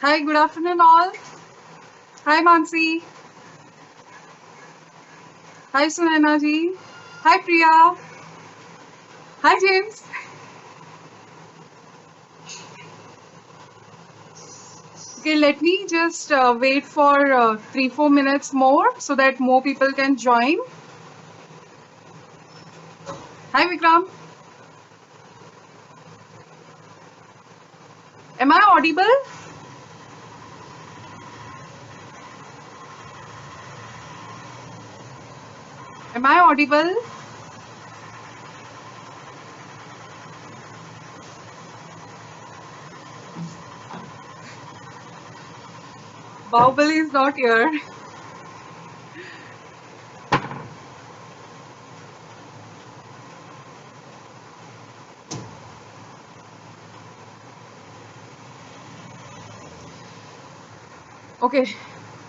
Hi, good afternoon, all. Hi, Mansi. Hi, Sunaina ji. Hi, Priya. Hi, James. Okay, let me just wait for 3-4 minutes more so that more people can join. Hi, Vikram. Am I audible? Am I audible? Bahubali is not here. Okay,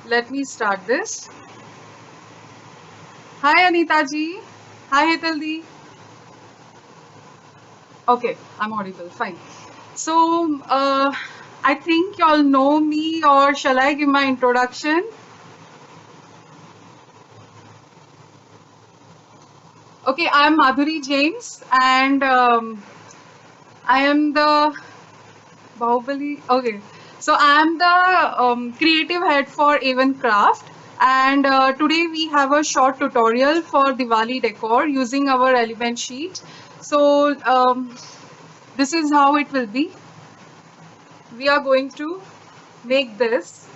let me start this. Hi, Anita ji. Hi, Hetal ji. Okay, I'm audible. Fine. So, I think y'all know me, or shall I give my introduction? Okay, I'm Madhuri James, and I am the Bahubali. Okay, so I am the creative head for Avon Craft, and today we have a short tutorial for Diwali decor using our element sheet. So, this is how it will be. We are going to make this.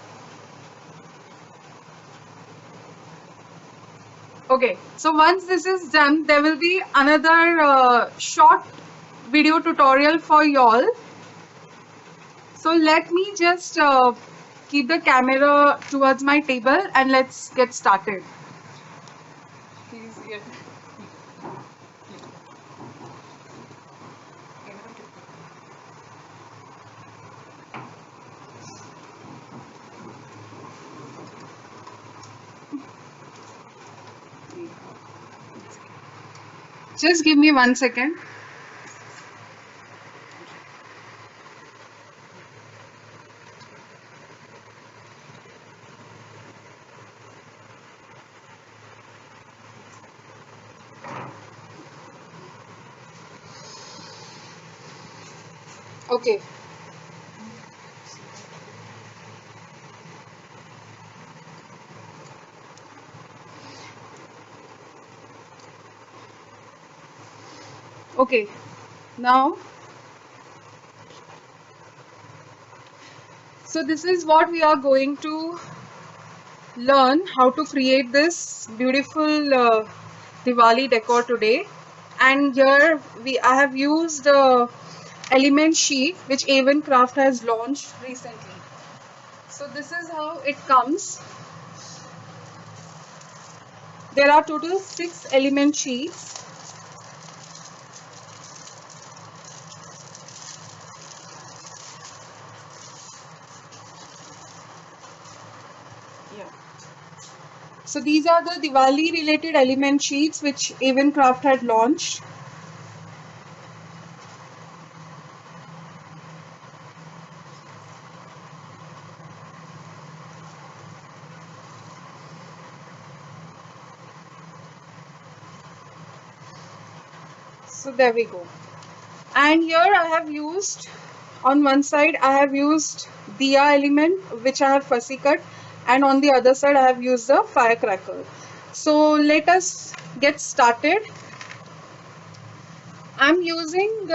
Okay, so once this is done, there will be another short video tutorial for y'all. So let me just keep the camera towards my table and let's get started. Please, yeah. Just give me 1 second. Okay. Okay. Now, so this is what we are going to learn how to create this beautiful Diwali decor today. And here I have used element sheet which Avon Craft has launched recently. So this is how it comes. There are total 6 element sheets. Yeah. So these are the Diwali related element sheets which Avon Craft had launched. So there we go. And here I have used, on one side I have used diya element which I have fussy cut, and on the other side I have used the firecracker. So let us get started. I'm using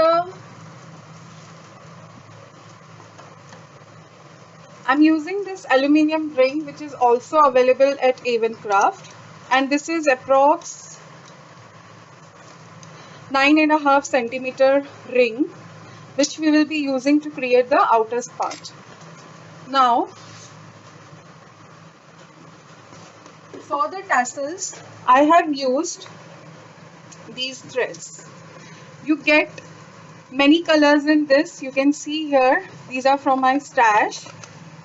this aluminium ring which is also available at Avon Craft, and this is approx 9.5 centimeter ring which we will be using to create the outer part. Now, for the tassels, I have used these threads. You get many colors in this. You can see here, these are from my stash.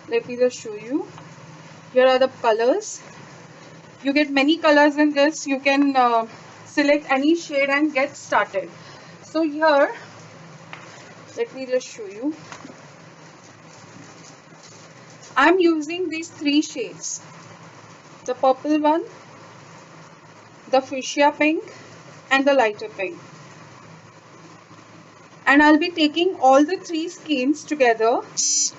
Let me just show you. Here are the colors. You get many colors in this. You can select any shade and get started. So here, let me just show you. I'm using these three shades. The purple one, the fuchsia pink, and the lighter pink. And I'll be taking all the three skeins together,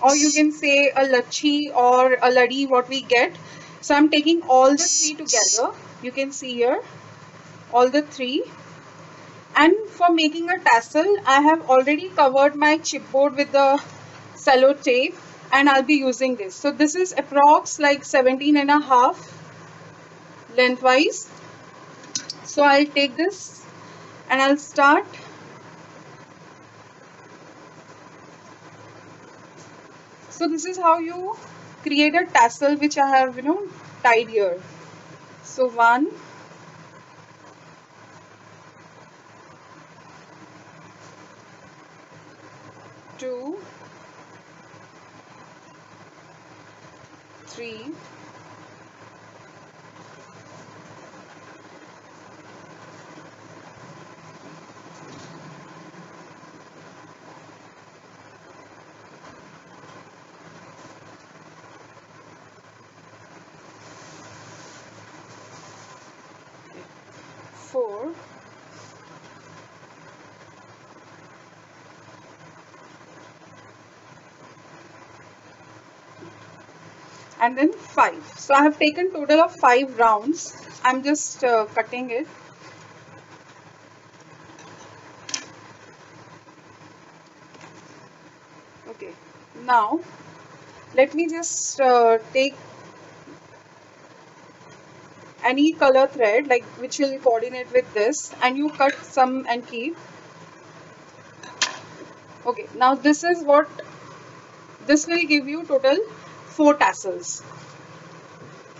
or you can say a lachi or a laddi, what we get. So I'm taking all the three together. You can see here, all the three. And for making a tassel, I have already covered my chipboard with the cello tape, and I'll be using this. So this is approx like 17.5 lengthwise. So I'll take this and I'll start. So this is how you create a tassel, which I have, tied here. So 1, 2, 3, 4, and then 5. So I have taken total of 5 rounds. I'm just cutting it. Okay, now let me just take any color thread like which will coordinate with this, and you cut some and keep. Okay, now this is what this will give you total 4 tassels.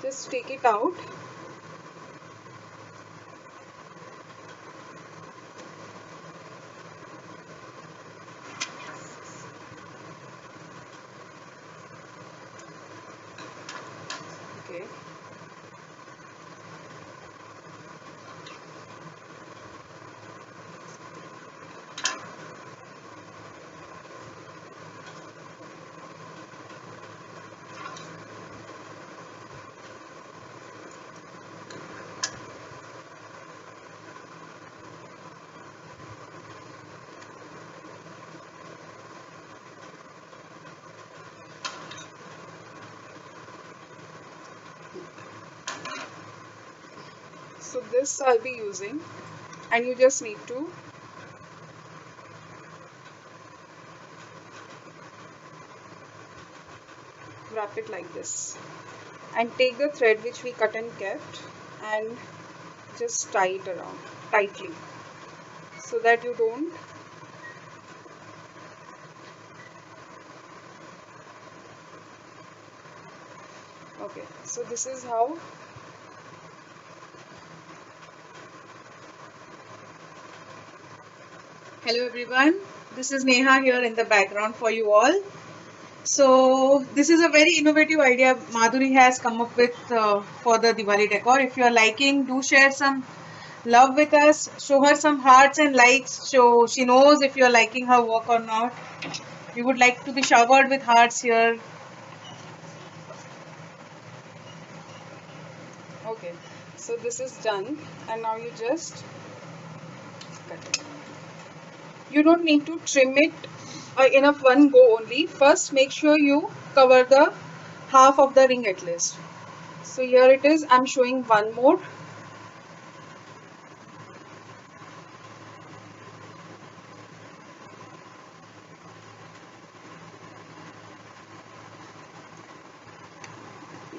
Just take it out. Okay. So this I'll be using, and you just need to wrap it like this and take the thread which we cut and kept and just tie it around tightly so that you don't okay, so this is how hello everyone, this is Neha here in the background for you all. So this is a very innovative idea Madhuri has come up with for the Diwali decor. If you are liking, do share some love with us. Show her some hearts and likes so she knows if you are liking her work or not. We would like to be showered with hearts here. Okay, so this is done, and now you just cut it. You don't need to trim it in a one go only. First, make sure you cover the half of the ring at least. So here it is. I'm showing one more.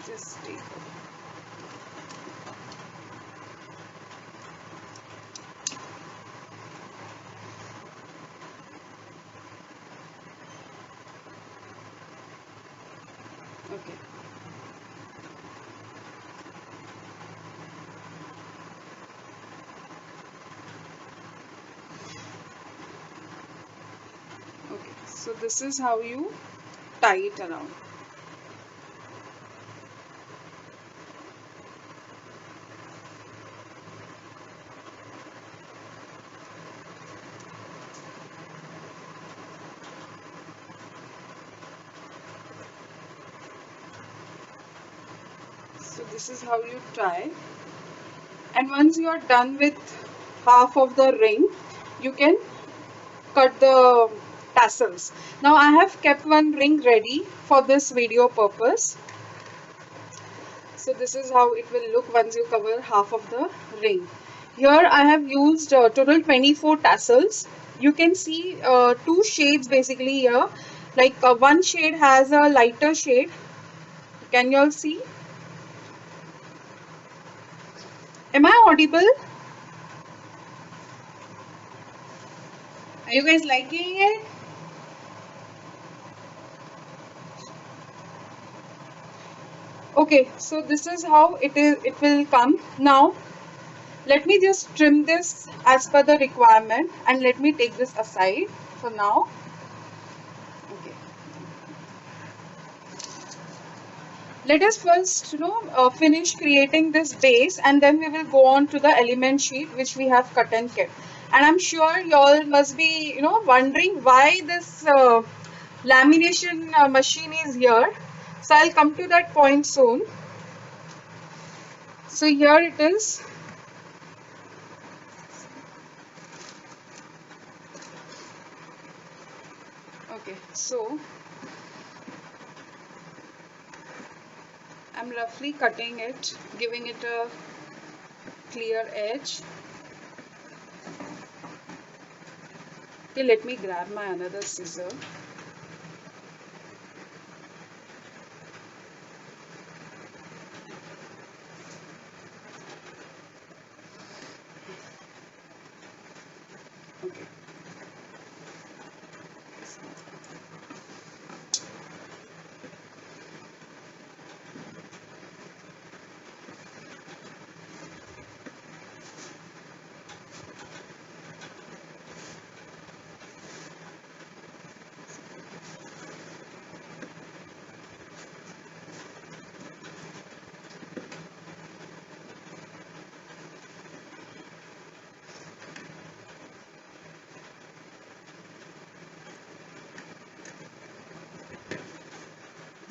Just take it. Okay. So this is how you tie it around. So this is how you tie. And once you are done with half of the ring, you can cut the tassels. Now I have kept one ring ready for this video purpose. So this is how it will look once you cover half of the ring. Here I have used total 24 tassels. You can see two shades basically here. Like one shade has a lighter shade. Can you all see? Am I audible? Are you guys liking it? Okay, so this is how it will come. Now let me just trim this as per the requirement, and let me take this aside for now. Okay. Let us first finish creating this base, and then we will go on to the element sheet which we have cut and kept. And I'm sure you all must be wondering why this lamination machine is here. So I'll come to that point soon. So here it is. Okay, so I'm roughly cutting it, giving it a clear edge. Okay, let me grab my another scissor. Okay.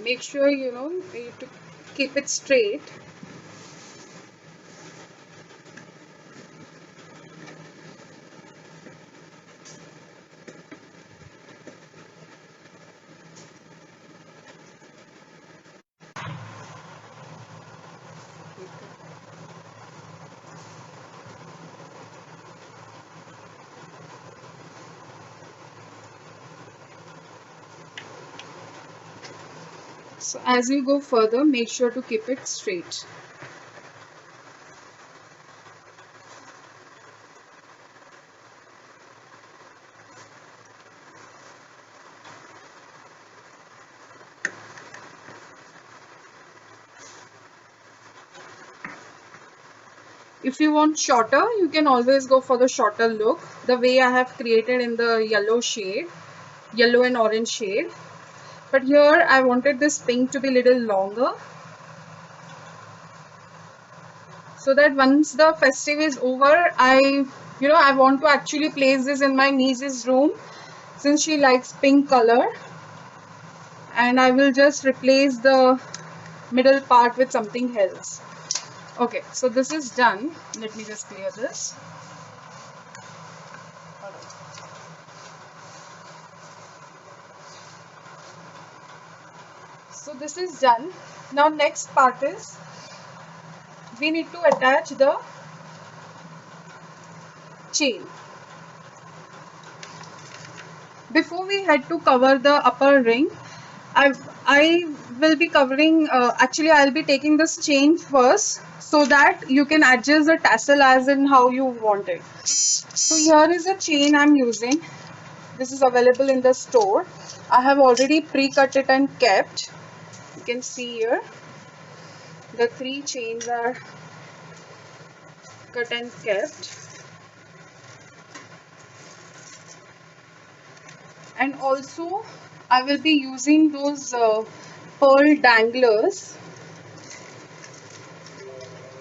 Make sure you to keep it straight. So as you go further, make sure to keep it straight. If you want shorter, you can always go for the shorter look, the way I have created in the yellow shade, yellow and orange shade. But here I wanted this pink to be little longer, so that once the festive is over, I want to actually place this in my niece's room since she likes pink color, and I will just replace the middle part with something else. Okay, so this is done. Let me just clear this. So this is done. Now next part is we need to attach the chain. Before we head to cover the upper ring, I will be covering, actually I'll be taking this chain first so that you can adjust the tassel as in how you want it. So here is a chain I'm using. This is available in the store. I have already pre-cut it and kept. You can see here the 3 chains are cut and kept. And also I will be using those pearl danglers.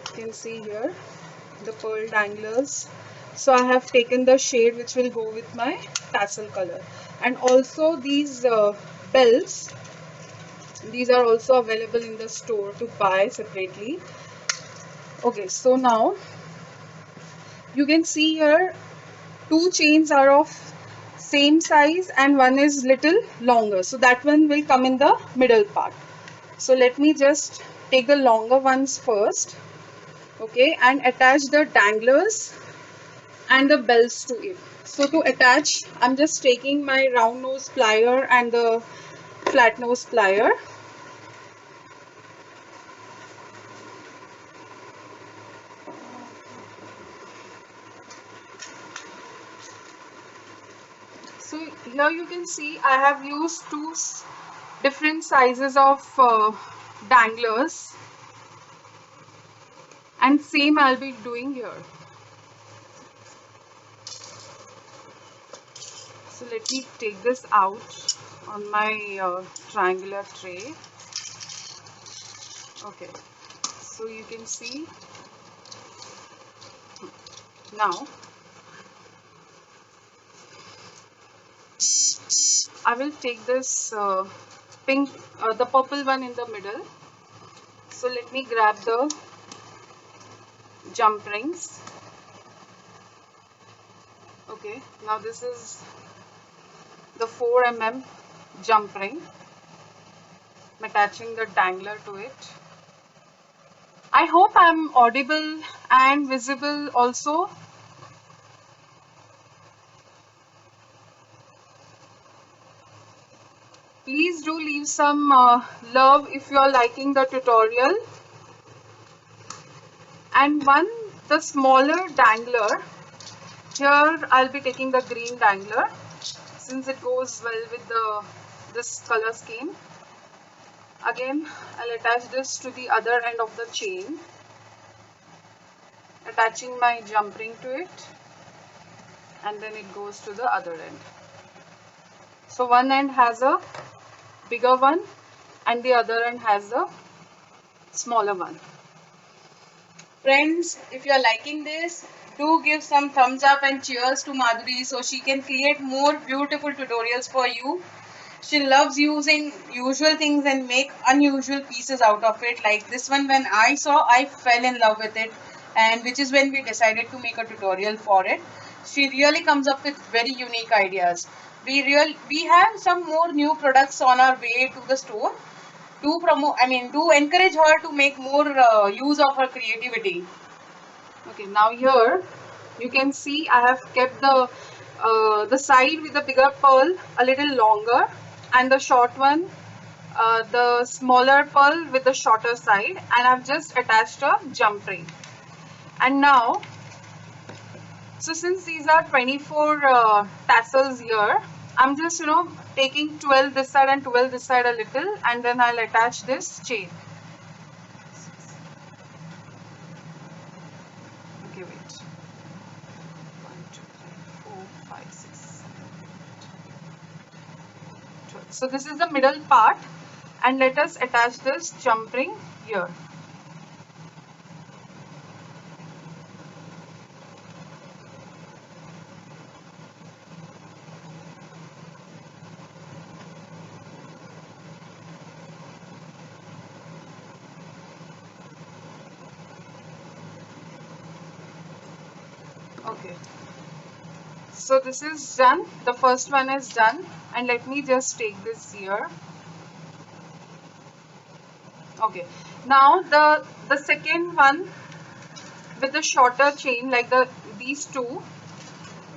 You can see here the pearl danglers. So I have taken the shade which will go with my tassel color. And also these bells, these are also available in the store to buy separately. Okay, so now you can see here two chains are of same size and one is little longer, so that one will come in the middle part. So let me just take the longer ones first, okay, and attach the danglers and the bells to it. So to attach, I'm just taking my round nose plier and the flat nose plier. So here you can see I have used two different sizes of danglers, and same I'll be doing here. So let me take this out on my triangular tray. Okay, so you can see now I will take this pink, the purple one in the middle. So let me grab the jump rings. Okay, now this is the 4 mm jump ring. I'm attaching the dangler to it. I hope I'm audible and visible also. Please do leave some love if you are liking the tutorial. And the smaller dangler, here I'll be taking the green dangler since it goes well with this color scheme. Again, I'll attach this to the other end of the chain, attaching my jump ring to it, and then it goes to the other end. So one end has a bigger one and the other end has a smaller one. Friends, if you are liking this, do give some thumbs up and cheers to Madhuri so she can create more beautiful tutorials for you. She loves using usual things and make unusual pieces out of it. Like this one, when I saw, I fell in love with it, and which is when we decided to make a tutorial for it. She really comes up with very unique ideas. We have some more new products on our way to the store to promote. I mean, to encourage her to make more use of her creativity. Okay, now here you can see I have kept the side with the bigger pearl a little longer, and the short one, the smaller pearl with the shorter side, and I've just attached a jump ring. And now, so since these are 24 tassels here, I'm just taking 12 this side and 12 this side a little, and then I'll attach this chain. Okay, wait. 1, 2, 3, 4, 5, 6, 7, 8, 12. So this is the middle part, and let us attach this jump ring here. Okay, so this is done. The first one is done, and let me just take this here. Okay, now the second one with the shorter chain, like these two,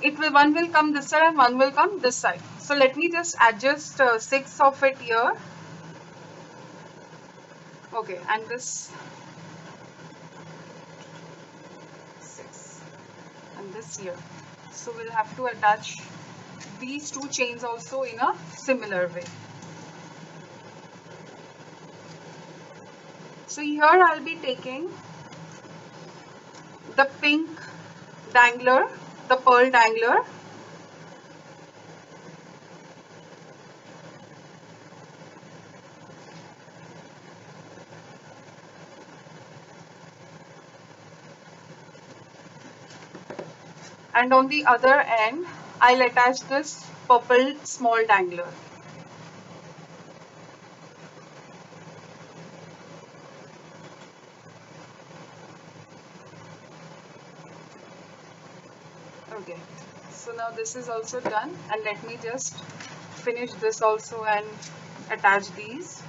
one will come this side and one will come this side. So let me just adjust 6 of it here. Okay, and this 6 and this here. So we'll have to attach these two chains also in a similar way. So here I'll be taking the pink dangler, the pearl dangler, and on the other end I'll attach this purple small dangler. Okay, so now this is also done, and let me just finish this also and attach these.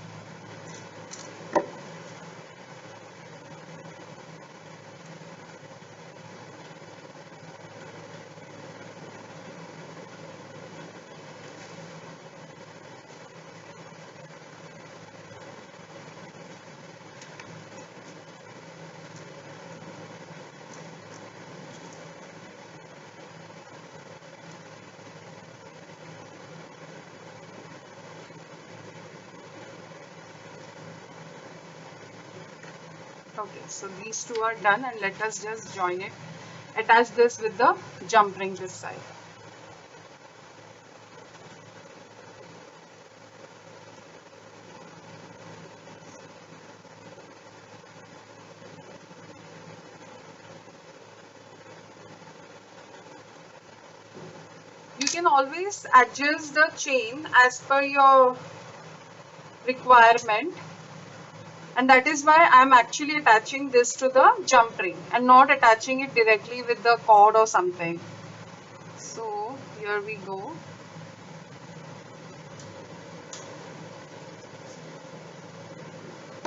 Okay, so these two are done, and let us just join it. Attach this with the jump ring this side. You can always adjust the chain as per your requirement, and that is why I'm actually attaching this to the jump ring and not attaching it directly with the cord or something. So here we go.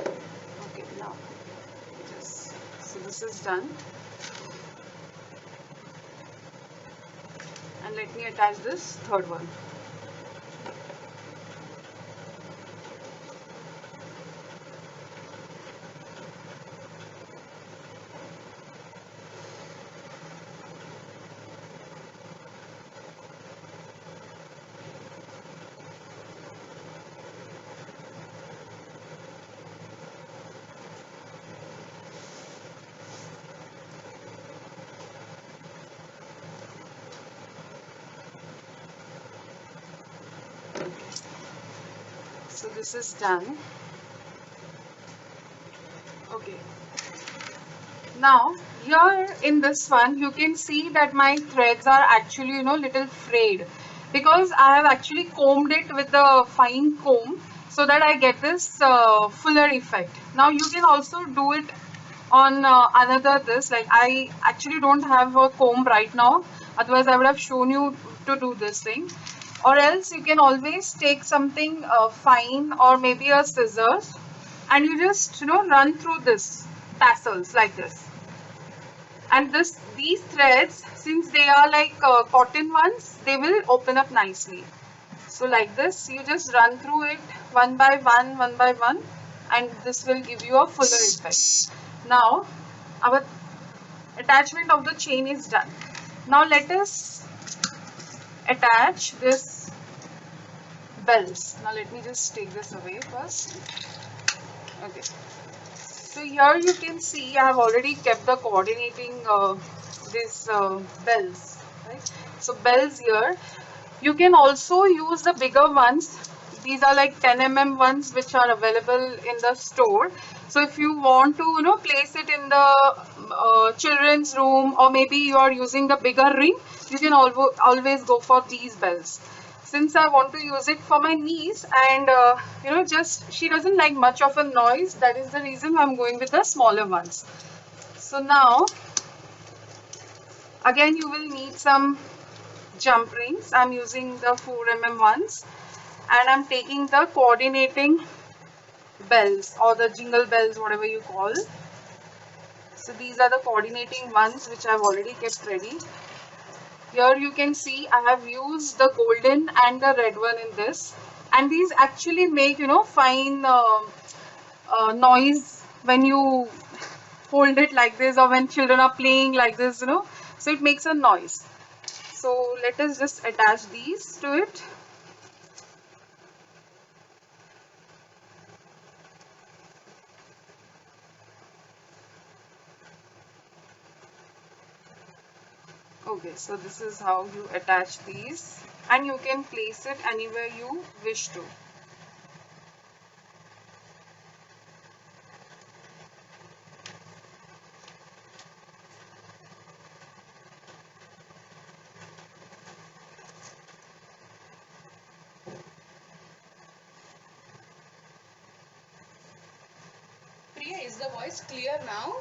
Okay, now just so this is done, and let me attach this third one. So this is done. Okay. Now here in this one you can see that my threads are actually little frayed, because I have actually combed it with the fine comb so that I get this fuller effect. Now you can also do it on another this, like I actually don't have a comb right now, otherwise I would have shown you to do this thing. Or else you can always take something fine or maybe a scissors, and you just run through this tassels like this. And these threads, since they are like cotton ones, they will open up nicely. So like this you just run through it one by one, and this will give you a fuller effect. Now our attachment of the chain is done. Now let us attach this bells. Now let me just take this away first. Okay, so here you can see I have already kept the coordinating these bells, right? So bells here, you can also use the bigger ones. These are like 10 mm ones which are available in the store. So if you want to place it in the children's room, or maybe you are using the bigger ring, you can always go for these bells. Since I want to use it for my niece, and just she doesn't like much of a noise, that is the reason I'm going with the smaller ones. So now again you will need some jump rings. I'm using the 4 mm ones, and I'm taking the coordinating bells or the jingle bells, whatever you call. So these are the coordinating ones which I've already kept ready. Here you can see I have used the golden and the red one in this, and these actually make fine noise when you hold it like this, or when children are playing like this, so it makes a noise. So let us just attach these to it. Okay, so this is how you attach these, and you can place it anywhere you wish to. Is the voice clear now?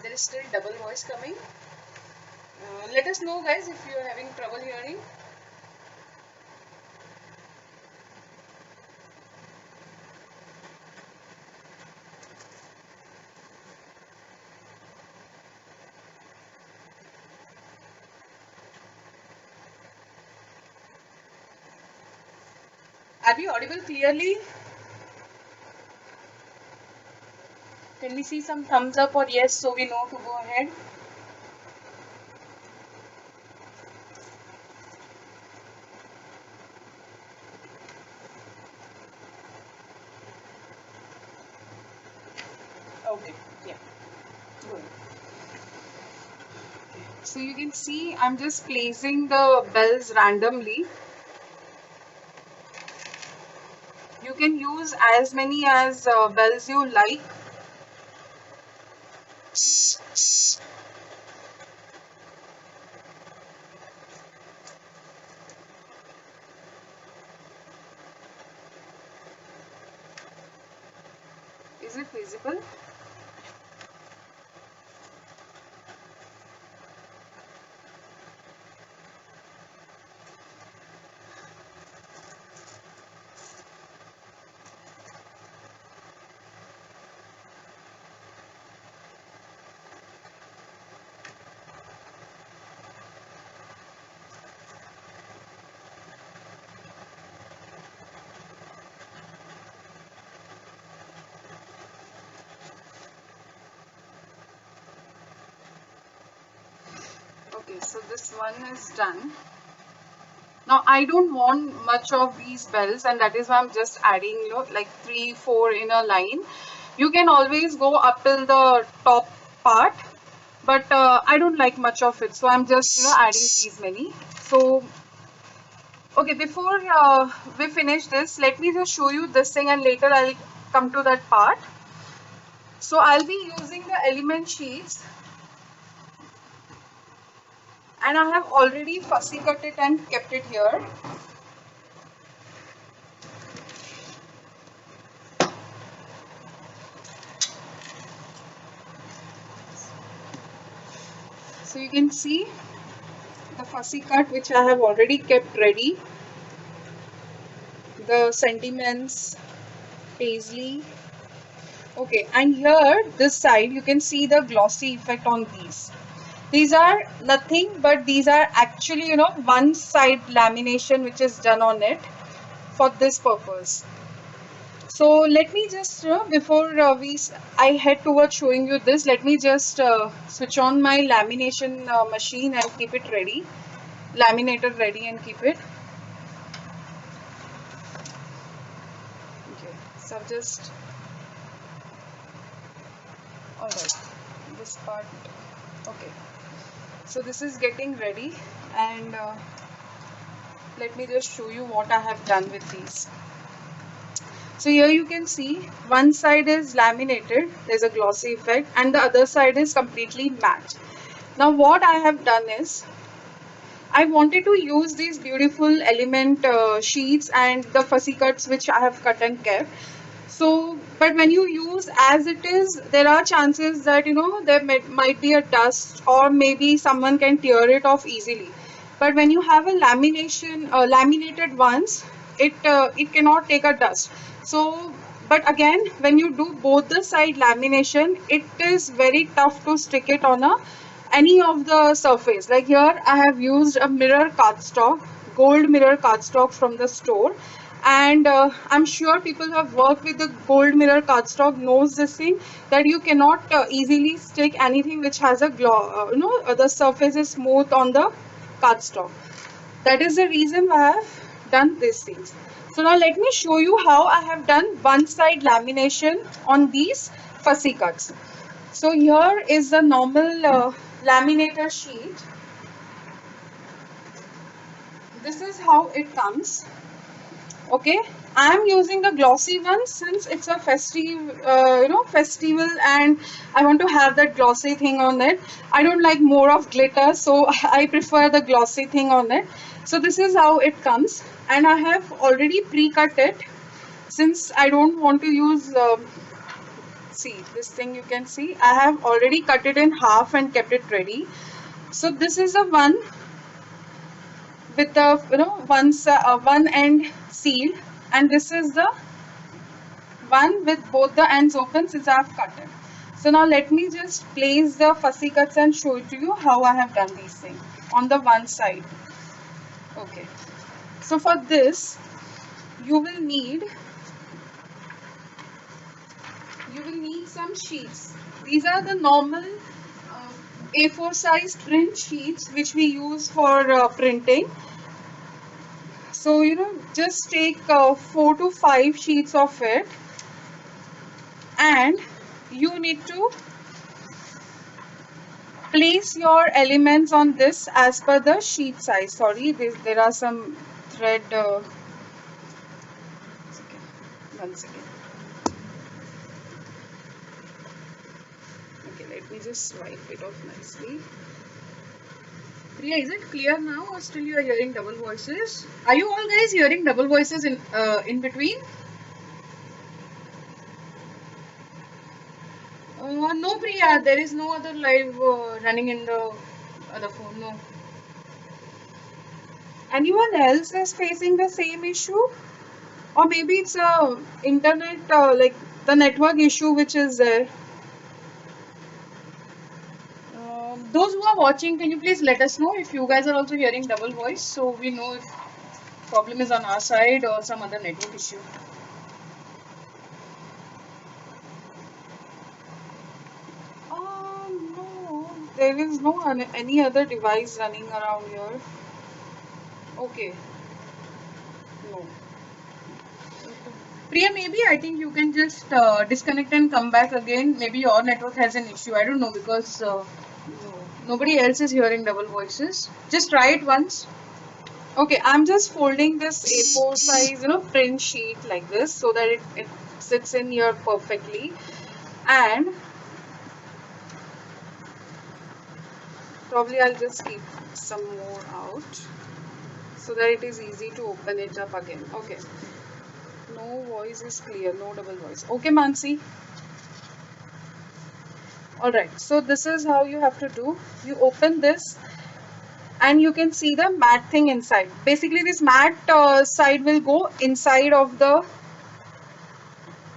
There is still double voice coming. Let us know, guys, if you are having trouble hearing. Are we audible clearly? Can we see some thumbs up or yes so we know to go ahead? Okay, yeah. Good. So you can see I'm just placing the bells randomly. You can use as many as bells you like. Is it visible? Okay, so this one is done. Now I don't want much of these bells, and that is why I'm just adding, like 3, 4 in a line. You can always go up till the top part, but I don't like much of it, so I'm just adding these many. So okay, before we finish this, let me just show you this thing, and later I'll come to that part. So I'll be using the element sheets, and I have already fussy cut it and kept it here. So you can see the fussy cut which I have already kept ready. The sentiments, paisley. Okay, and here this side you can see the glossy effect on these. These are nothing but these are actually one side lamination which is done on it for this purpose. So let me just before I head towards showing you this, let me just switch on my lamination machine and keep it ready, laminated ready, and keep it. Okay, so I've just alright, this part. Okay, so this is getting ready, and let me just show you what I have done with these. So here you can see one side is laminated, there's a glossy effect, and the other side is completely matte. Now what I have done is I wanted to use these beautiful element sheets and the fussy cuts which I have cut and kept. So, but when you use as it is, there are chances that there might be a dust, or maybe someone can tear it off easily. But when you have a laminated ones, it cannot take a dust. So, but again, when you do both the side lamination, it is very tough to stick it on any of the surface. Like here, I have used a mirror cardstock, gold mirror cardstock from the store. And I'm sure people who have worked with the gold mirror cardstock knows this thing, that you cannot easily stick anything which has a the surface is smooth on the cardstock. That is the reason why I have done these things. So now let me show you how I have done one side lamination on these fussy cuts. So here is the normal laminator sheet. This is how it comes. Okay, I am using the glossy one since it's a festive, festival, and I want to have that glossy thing on it. I don't like more of glitter, so I prefer the glossy thing on it. So this is how it comes, and I have already pre-cut it since I don't want to use See, this thing you can see, I have already cut it in half and kept it ready. So this is the one with the one end sealed, and this is the one with both the ends open since I have cut it. So now let me just place the fussy cuts and show it to you how I have done these things on the one side. Okay. So for this, you will need some sheets. These are the normal A4 size print sheets which we use for printing. So just take 4 to 5 sheets of it, and you need to place your elements on this as per the sheet size. Sorry, there are some thread. One second. Okay, let me just wipe it off nicely. Priya, is it clear now, or still you are hearing double voices? Are you all guys hearing double voices in between? No, Priya, there is no other live running in the other phone. No. Anyone else is facing the same issue? Or maybe it's a internet, like the network issue which is there. Those who are watching, can you please let us know if you guys are also hearing double voice, so we know if problem is on our side or some other network issue. No, there is no any other device running around here. Okay. No. Priya, maybe I think you can just disconnect and come back again. Maybe your network has an issue. I don't know, because nobody else is hearing double voices. Just try it once. Okay, I'm just folding this A4 size, print sheet like this so that it sits in here perfectly. And probably I'll just keep some more out so that it is easy to open it up again. Okay. No voice is clear, no double voice. Okay, Mansi. Alright, so this is how you have to do. You open this and you can see the matte thing inside. Basically, this matte side will go inside of the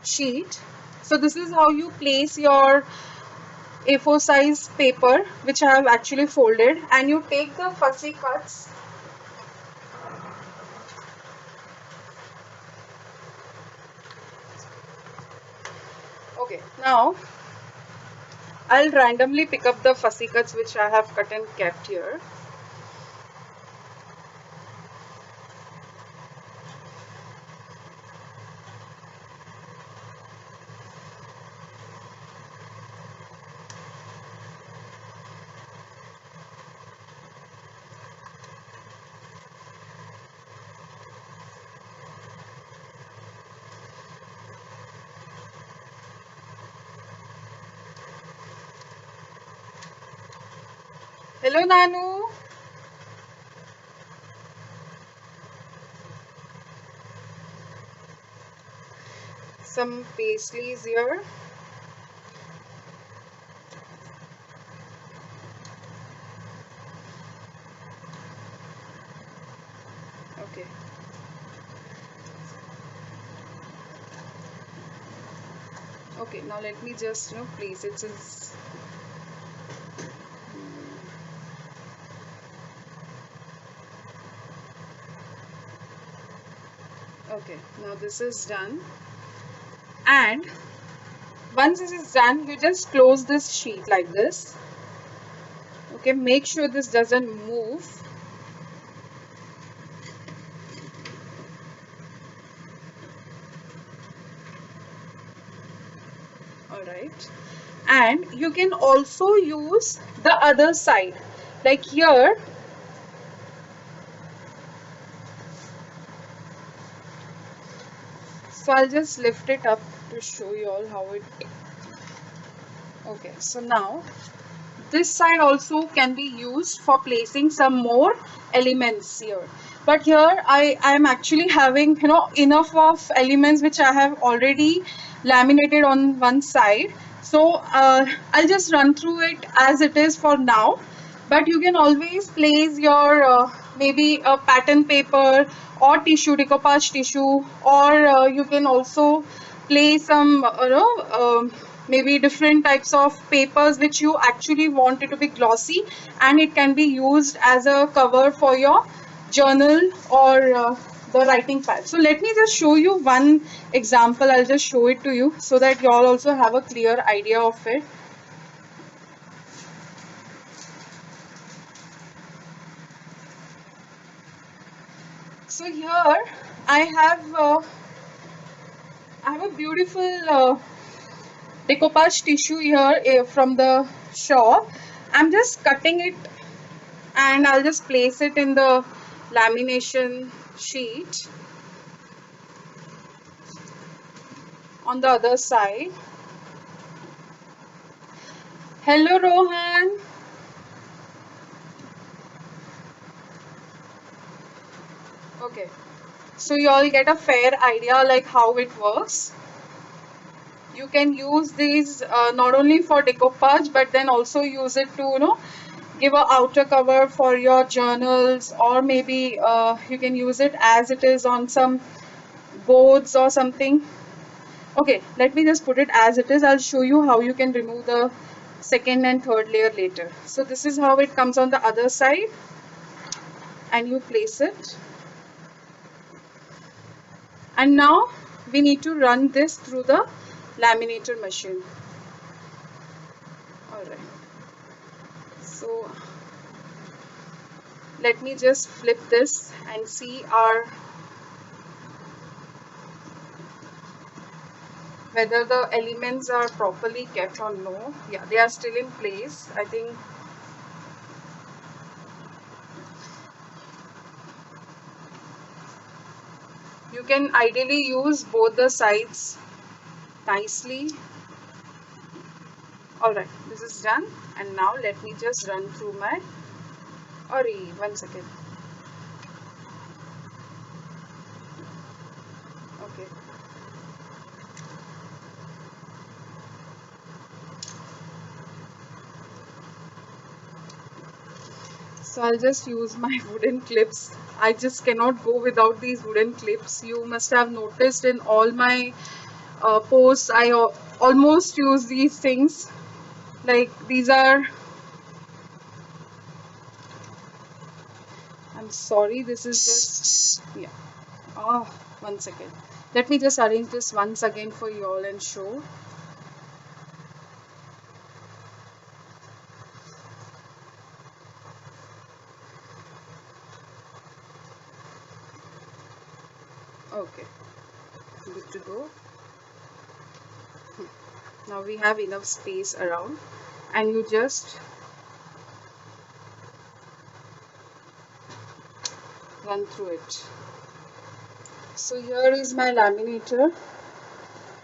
sheet. So this is how you place your A4 size paper, which I have actually folded, and you take the fussy cuts. Okay, now I'll randomly pick up the fussy cuts which I have cut and kept here. Hello, Nanu. Some paisleys here. Okay. Okay, now let me just place it since. Okay, now this is done, and once this is done, you just close this sheet like this. Okay, make sure this doesn't move. Alright, and you can also use the other side, like here. So I'll just lift it up to show you all how it. Okay, so now this side also can be used for placing some more elements here. But here I am actually having, enough of elements which I have already laminated on one side. So I'll just run through it as it is for now. But you can always place your maybe a pattern paper or tissue, decoupage tissue, or you can also place some, maybe different types of papers which you actually want it to be glossy, and it can be used as a cover for your journal or the writing pad. So let me just show you one example. I'll just show it to you so that you all also have a clear idea of it. So here I have a beautiful decoupage tissue here from the shop. I'm just cutting it and I'll just place it in the lamination sheet on the other side. Hello Rohan. Okay, so you all get a fair idea like how it works. You can use these not only for decoupage but then also use it to give a outer cover for your journals, or maybe you can use it as it is on some boards or something. Okay, let me just put it as it is. I'll show you how you can remove the second and third layer later. So this is how it comes on the other side, and you place it. And now we need to run this through the laminator machine. Alright, so let me just flip this and see our whether the elements are properly kept or no. Yeah, they are still in place. I think you can ideally use both the sides nicely. Alright, this is done, and now let me just run through my, sorry, 1 second. Okay. So I'll just use my wooden clips. I just cannot go without these wooden clips. You must have noticed in all my posts, I almost use these things. Like these are, I'm sorry, this is just, yeah. Oh, 1 second. Let me just arrange this once again for you all and show. Okay, good to go. Now we have enough space around, and you just run through it. So here is my laminator,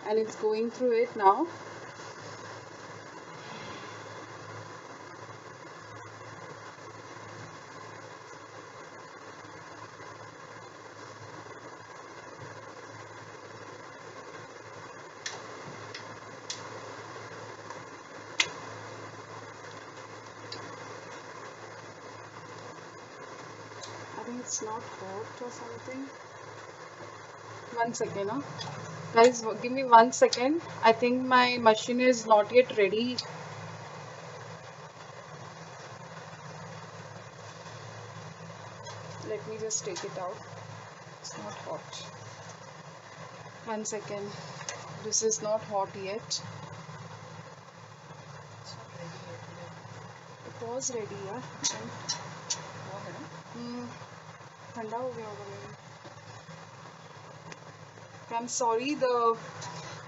and it's going through it now. I think it's not hot or something. 1 second, huh? Guys, give me 1 second. I think my machine is not yet ready. Let me just take it out. It's not hot. 1 second. This is not hot yet. It was ready, yeah. ठंडा हो गया होगा मेरा. I'm sorry, the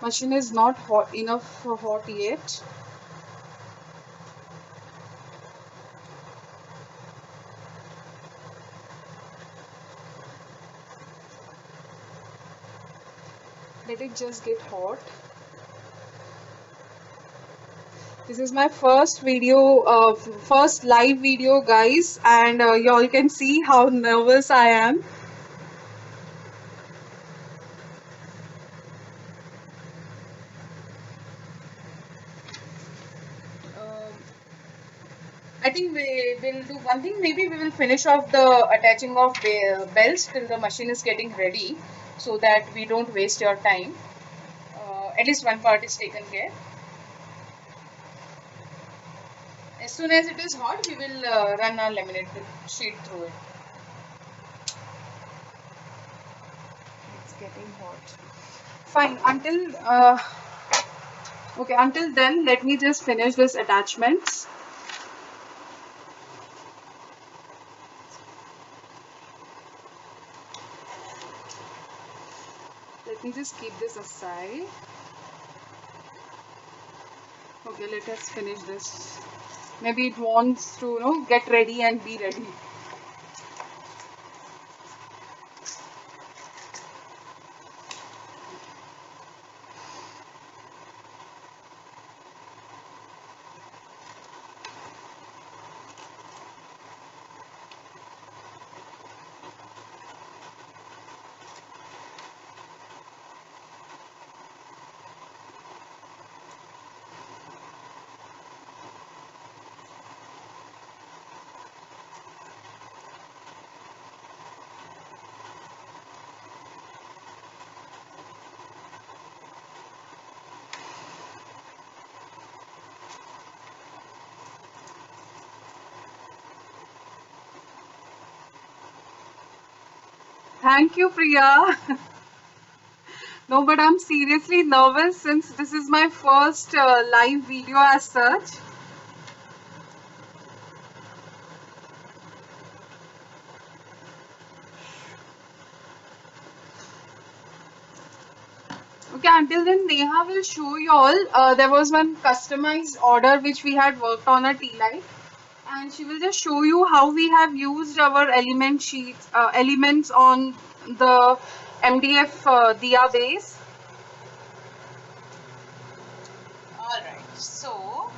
machine is not hot enough for hot yet. Let it just get hot. This is my first video, first live video, guys, and y'all can see how nervous I am. Um, I think we will do one thing. Maybe we will finish off the attaching of belts till the machine is getting ready, so that we don't waste your time. At least one part is taken care. As soon as it is hot, we will run our laminate sheet through it. It's getting hot. Fine. Until then, let me just finish this attachments. Let me just keep this aside. Okay, let us finish this. Maybe it wants to, get ready and be ready. Thank you, Priya. No, but I'm seriously nervous since this is my first live video as such. Okay, until then, Neha will show you all. There was one customized order which we had worked on a tea light, and she will just show you how we have used our element sheets, elements on the MDF Diya base. Alright, so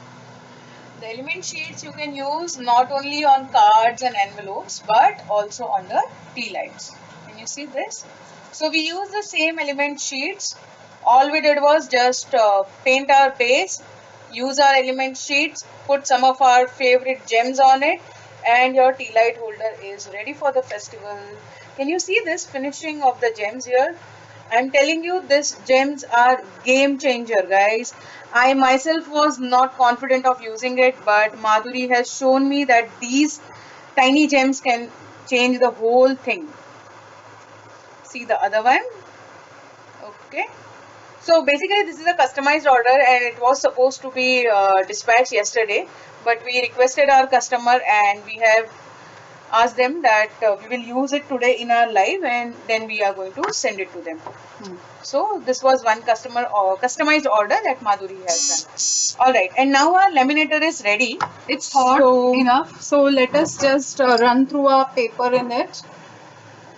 the element sheets you can use not only on cards and envelopes but also on the tea lights. Can you see this? So we use the same element sheets. All we did was just paint our base, use our element sheets, put some of our favorite gems on it, and your tea light holder is ready for the festival. Can you see this finishing of the gems here? I'm telling you, these gems are game changer, guys. I myself was not confident of using it, but Madhuri has shown me that these tiny gems can change the whole thing. See the other one? Okay. So basically this is a customized order and it was supposed to be dispatched yesterday, but we requested our customer and we have asked them that we will use it today in our live and then we are going to send it to them. So this was one customer or customized order that Madhuri has done. Alright, and now our laminator is ready. It's hot enough. So let us just run through our paper in it.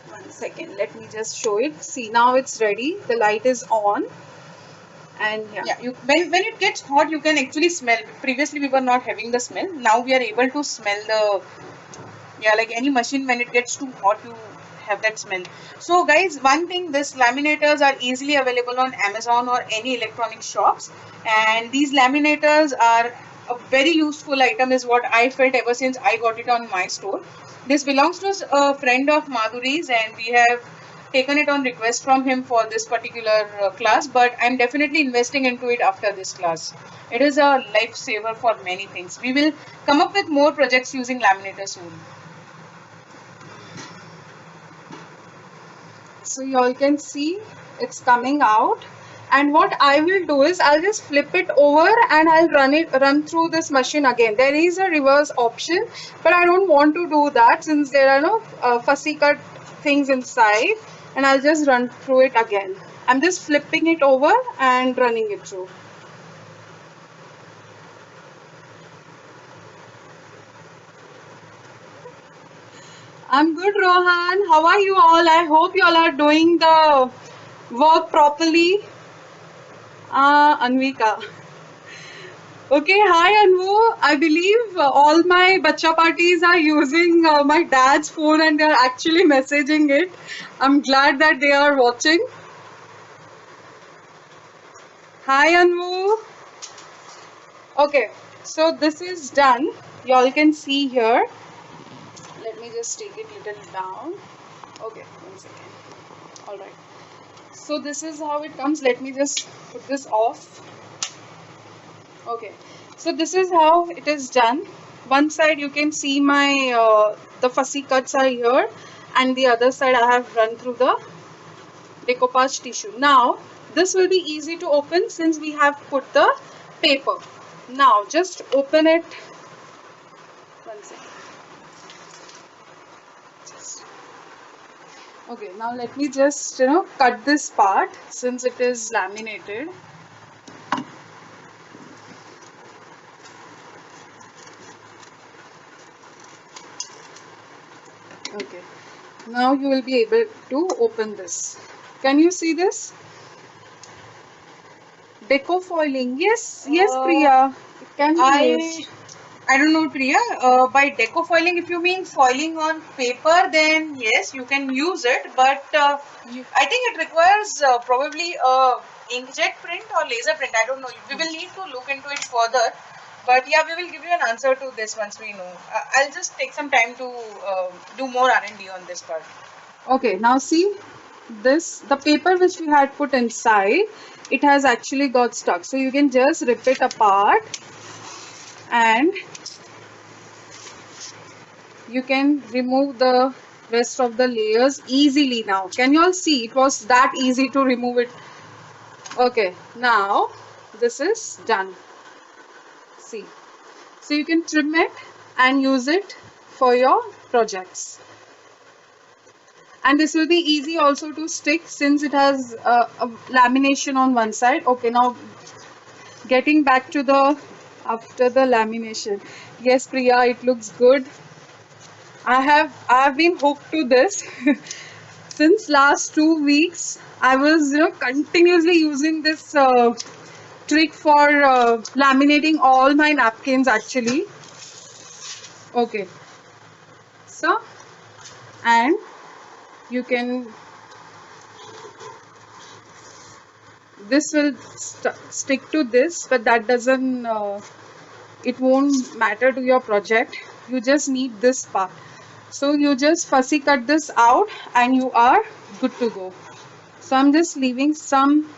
1 second, let me just show it. See, now it's ready. The light is on. And when it gets hot, you can actually smell. Previously, we were not having the smell. Now we are able to smell the, like any machine, when it gets too hot, you have that smell. So guys, one thing, these laminators are easily available on Amazon or any electronic shops. And these laminators are a very useful item is what I felt ever since I got it on my store. This belongs to a friend of Madhuri's and we have taken it on request from him for this particular class, but I'm definitely investing into it after this class. It is a lifesaver for many things. We will come up with more projects using laminator soon. So you all can see it's coming out. And what I will do is I'll just flip it over and I'll run through this machine again. There is a reverse option, but I don't want to do that since there are no fussy cut things inside. And I'll just run through it again. I'm just flipping it over and running it through. I'm good, Rohan. How are you all? I hope you all are doing the work properly. Anvika. Okay, hi Anvu. I believe all my bacha parties are using my dad's phone and they are actually messaging it. I'm glad that they are watching. Hi Anvu. Okay, so this is done. Y'all can see here. Let me just take it little down. Okay, 1 second. All right. So this is how it comes. Let me just put this off. Okay, so this is how it is done. One side you can see my the fussy cuts are here, and the other side I have run through the decoupage tissue. Now this will be easy to open since we have put the paper. Now just open it. 1 second. Okay, now let me just cut this part since it is laminated. Okay, now you will be able to open this. Can you see this? Deco foiling. Yes, yes, Priya. It can be used. I don't know, Priya. By deco foiling, if you mean foiling on paper, then yes, you can use it. But I think it requires probably inkjet print or laser print. I don't know. We will need to look into it further. But yeah, we will give you an answer to this once we know. I'll just take some time to do more R&D on this part. Okay, now see this, the paper which we had put inside, it has actually got stuck. So you can just rip it apart and you can remove the rest of the layers easily now. Can you all see? It was that easy to remove it. Okay, now this is done. See. So you can trim it and use it for your projects. And this will be easy also to stick since it has a lamination on one side. Okay, now getting back to the after the lamination. Yes, Priya, it looks good. I have been hooked to this since last 2 weeks. I was continuously using this trick for laminating all my napkins actually. Okay, so and you can this will stick to this, but that doesn't it won't matter to your project. You just need this part, so you just fussy cut this out and you are good to go. So I'm just leaving some.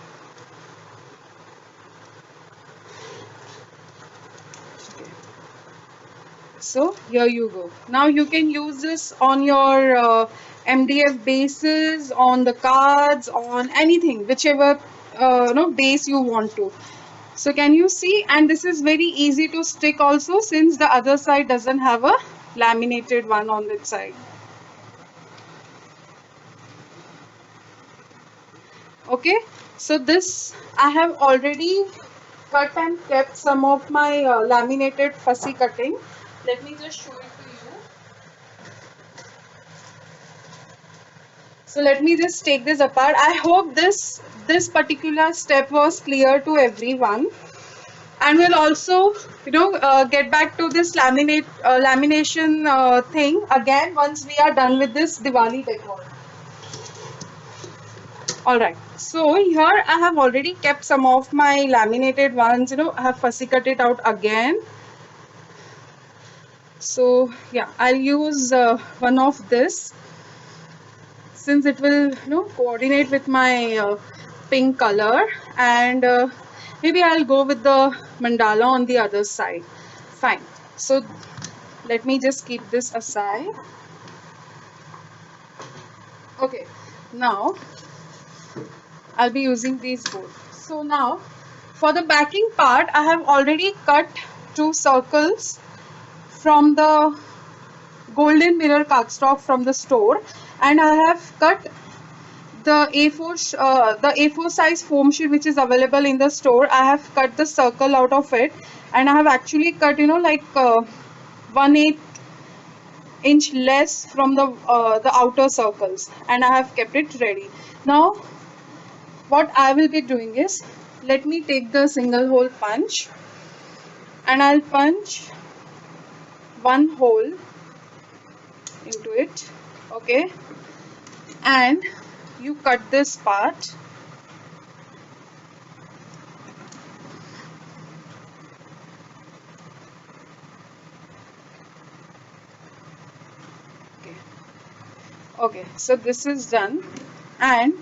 Okay. So here you go. Now you can use this on your MDF bases, on the cards, on anything, whichever base you want to. So can you see? And this is very easy to stick also since the other side doesn't have a laminated one on its side. Okay, so this I have already cut and kept some of my laminated fussy cutting. Let me just show it to you. So let me just take this apart. I hope this particular step was clear to everyone. And we'll also get back to this lamination thing again once we are done with this Diwali decor. All right, so here I have already kept some of my laminated ones. I have fussy cut it out again. So yeah, I'll use one of this since it will coordinate with my pink color, and maybe I'll go with the mandala on the other side. Fine. So let me just keep this aside. Okay, now I'll be using these both. So now for the backing part, I have already cut 2 circles from the golden mirror cardstock from the store, and I have cut the A4 size foam sheet which is available in the store. I have cut the circle out of it, and I have actually cut like 1/8 inch less from the outer circles, and I have kept it ready. Now what I will be doing is, let me take the single hole punch and I'll punch one hole into it. Okay, and you cut this part. Okay, okay, so this is done, and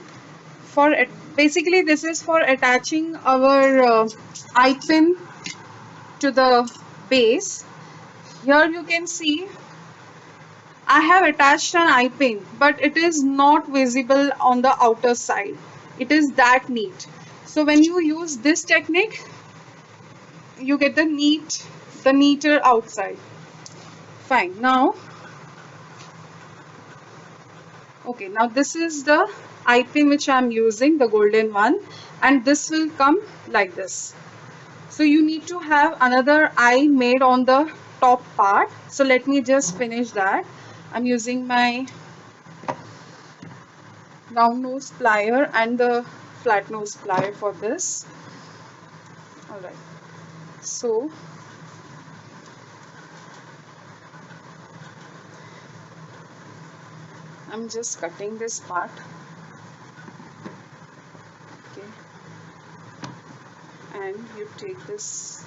for it, basically this is for attaching our eye pin to the base. Here you can see I have attached an eye pin, but it is not visible on the outer side. It is that neat. So when you use this technique, you get the neater outside. Fine. Now, okay, now this is the eye pin which I am using, the golden one, and this will come like this. So you need to have another eye made on the top part. So let me just finish that. I'm using my round nose plier and the flat nose plier for this. Alright, so I'm just cutting this part. Okay, and you take this.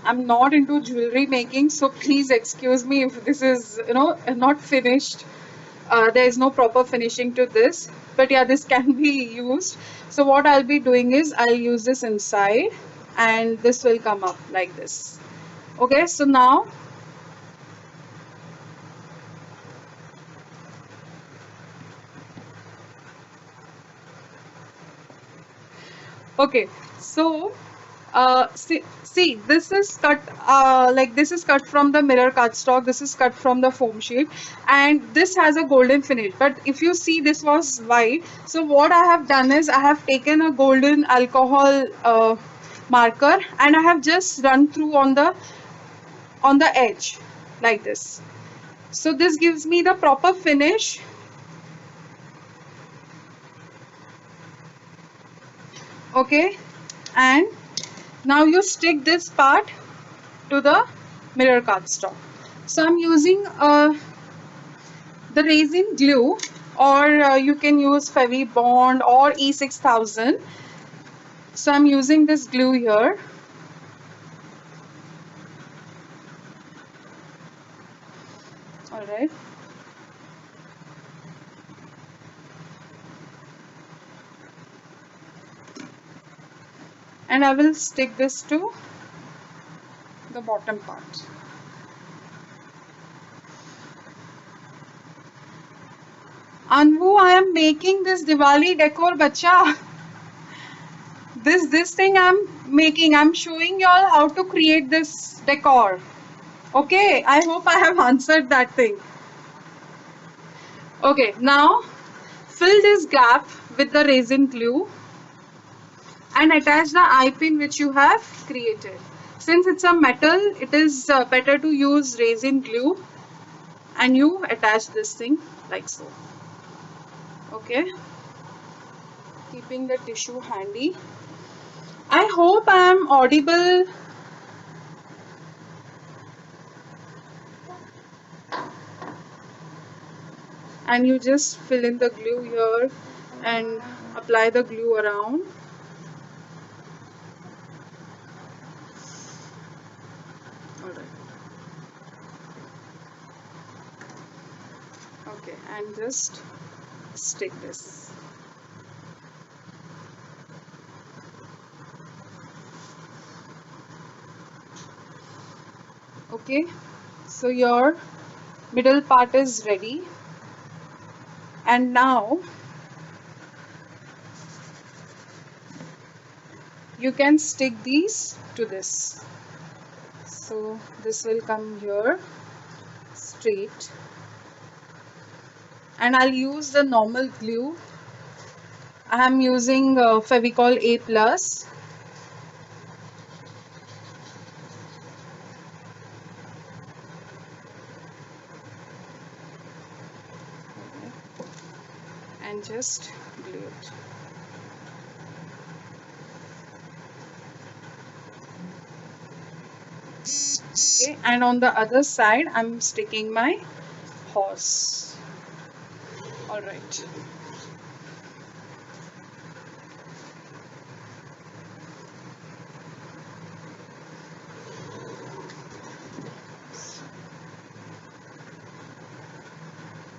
I'm not into jewelry making, so please excuse me if this is, not finished. There is no proper finishing to this, but yeah, this can be used. So what I'll be doing is I'll use this inside, and this will come up like this. Okay, so now, okay, so see, this is cut like this is cut from the mirror cardstock. This is cut from the foam sheet, and this has a golden finish. But if you see, this was white. So what I have done is I have taken a golden alcohol marker, and I have just run through on the edge like this. So this gives me the proper finish. Okay, and now you stick this part to the mirror cardstock. So I'm using the resin glue, or you can use Fevibond or E6000. So I'm using this glue here. All right. And I will stick this to the bottom part. Anvu, I am making this Diwali decor, bacha. This thing I'm making. I'm showing y'all how to create this decor. Okay, I hope I have answered that thing. Okay, now fill this gap with the resin glue and attach the eye pin which you have created. Since it's a metal, it is better to use resin glue, and you attach this thing like so. Okay, keeping the tissue handy. I hope I am audible. And you just fill in the glue here and apply the glue around. Alright. Okay, and just stick this. Okay, so your middle part is ready, and now you can stick these to this. So this will come here straight, and I'll use the normal glue I'm using Fevicol A plus. And just glue it. Okay, and on the other side I'm sticking my horse. All right.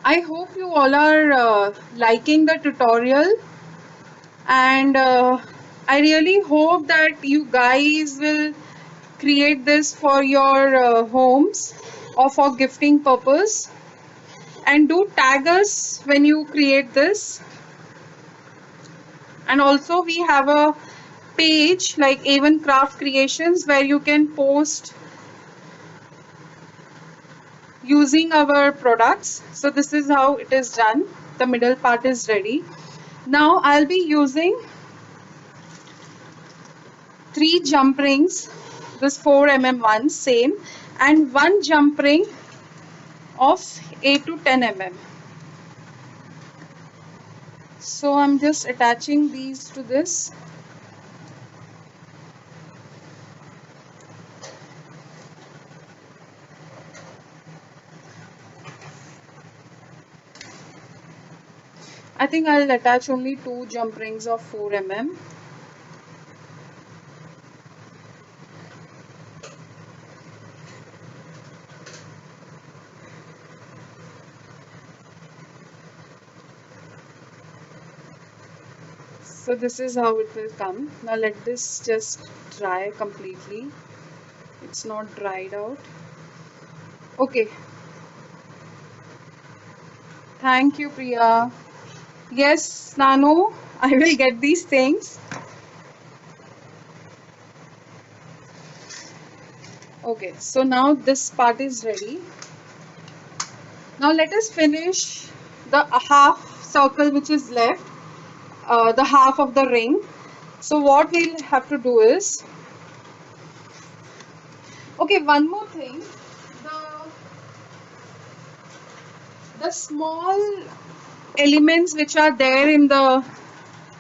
I hope you all are liking the tutorial, and I really hope that you guys will create this for your homes or for gifting purpose, and do tag us when you create this. And also we have a page like A1 Craft Creations where you can post using our products. So this is how it is done. The middle part is ready. Now I'll be using 3 jump rings, this 4 mm one same, and 1 jump ring of 8 to 10 mm. So I'm just attaching these to this. I think I'll attach only 2 jump rings of 4 mm. So this is how it will come. Now let this just dry completely. It's not dried out. Okay. Thank you, Priya. Yes, Nano, I will get these things. Okay, so now this part is ready. Now let us finish the half circle which is left, the half of the ring. So what we'll have to do is, okay, one more thing. The small elements which are there in the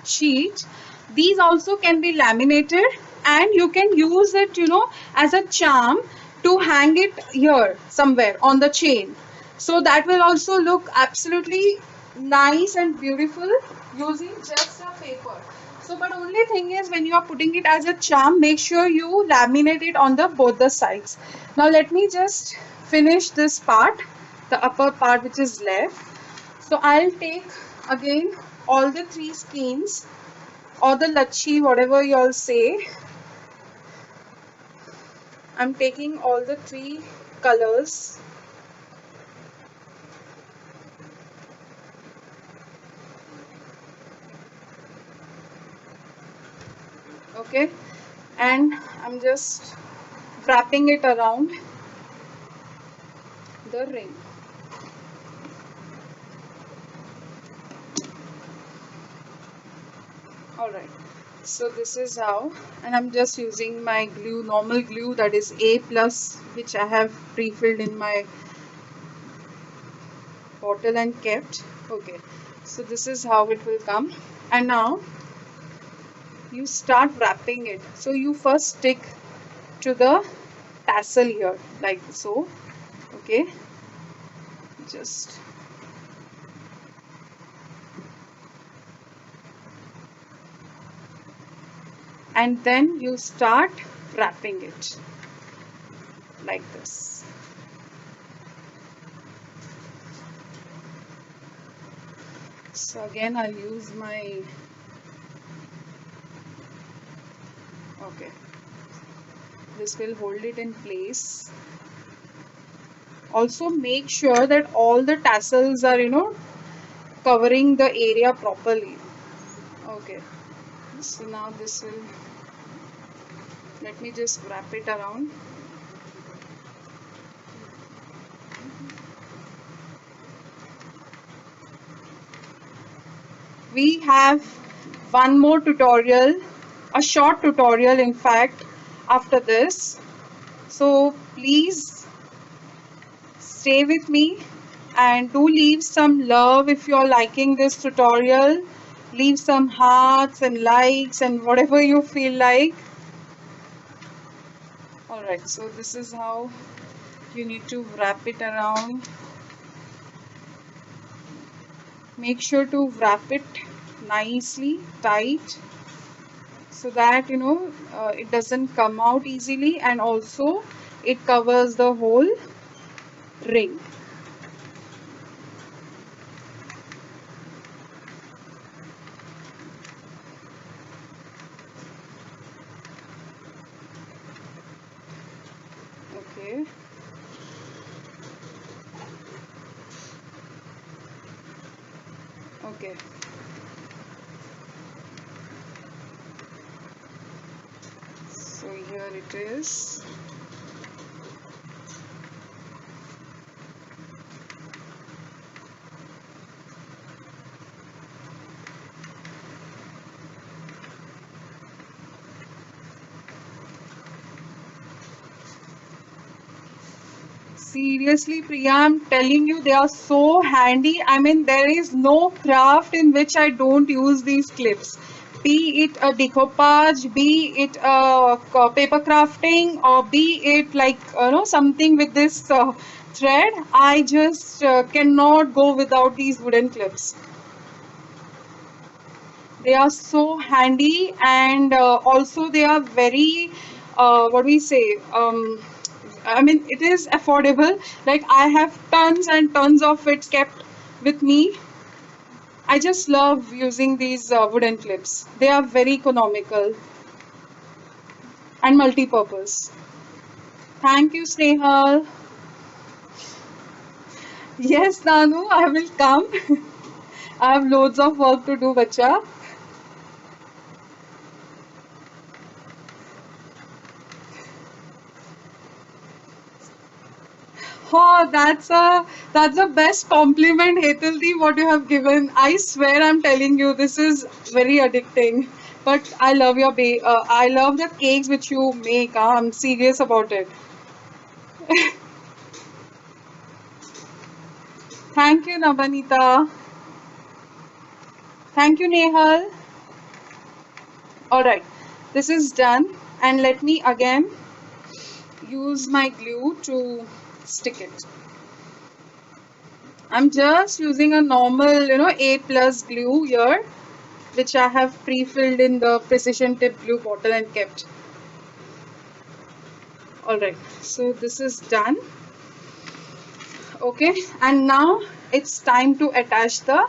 sheet, these also can be laminated, and you can use it, as a charm to hang it here somewhere on the chain. So that will also look absolutely nice and beautiful using just a paper. So but only thing is, when you are putting it as a charm, make sure you laminate it on the both the sides. Now let me just finish this part, the upper part which is left. So I'll take again all the 3 skeins, or the lachi, whatever you all say. I'm taking all the 3 colors. Okay, and I'm just wrapping it around the ring. Alright, so this is how, and I'm just using my glue, normal glue, that is A plus, which I have pre-filled in my bottle and kept. Okay, so this is how it will come. And now you start wrapping it. So you first stick to the tassel here like so. Okay, just and then you start wrapping it like this. So again I'll use my, okay, this will hold it in place. Also make sure that all the tassels are, covering the area properly. Okay, so now this will, let me just wrap it around. We have one more tutorial, a short tutorial in fact, after this. So please stay with me and do leave some love if you're liking this tutorial. Leave some hearts and likes and whatever you feel like. Alright, so this is how you need to wrap it around. Make sure to wrap it nicely tight so that it doesn't come out easily, and also it covers the whole ring. Okay. Okay. So here it is. Seriously, Priya, I'm telling you, they are so handy. I mean, there is no craft in which I don't use these clips. Be it a decoupage, be it a paper crafting, or be it like something with this thread. I just cannot go without these wooden clips. They are so handy, and also they are very, what we say, I mean, it is affordable. Like, I have tons and tons of it kept with me. I just love using these wooden clips. They are very economical and multi-purpose. Thank you, Snehal. Yes, Nanu, I will come. I have loads of work to do, bacha. Oh, that's a best compliment, Hetaldi, what you have given. I swear I'm telling you, this is very addicting. But I love your I love the cakes which you make. I'm serious about it. Thank you, Nabanita. Thank you, Nehal. Alright, this is done. And let me again use my glue to stick it. I'm just using a normal, A plus glue here, which I have pre-filled in the precision tip glue bottle and kept. Alright, so this is done. Okay, and now it's time to attach the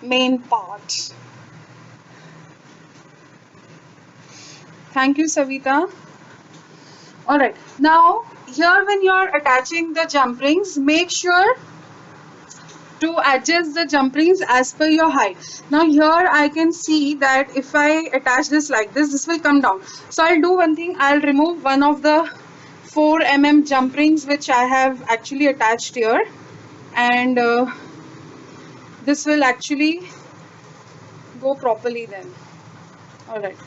main part. Thank you, Savita. Alright, now here when you're attaching the jump rings, make sure to adjust the jump rings as per your height. Now here I can see that if I attach this like this will come down. So I'll do one thing, I'll remove one of the 4 mm jump rings which I have actually attached here, and this will actually go properly then. Alright,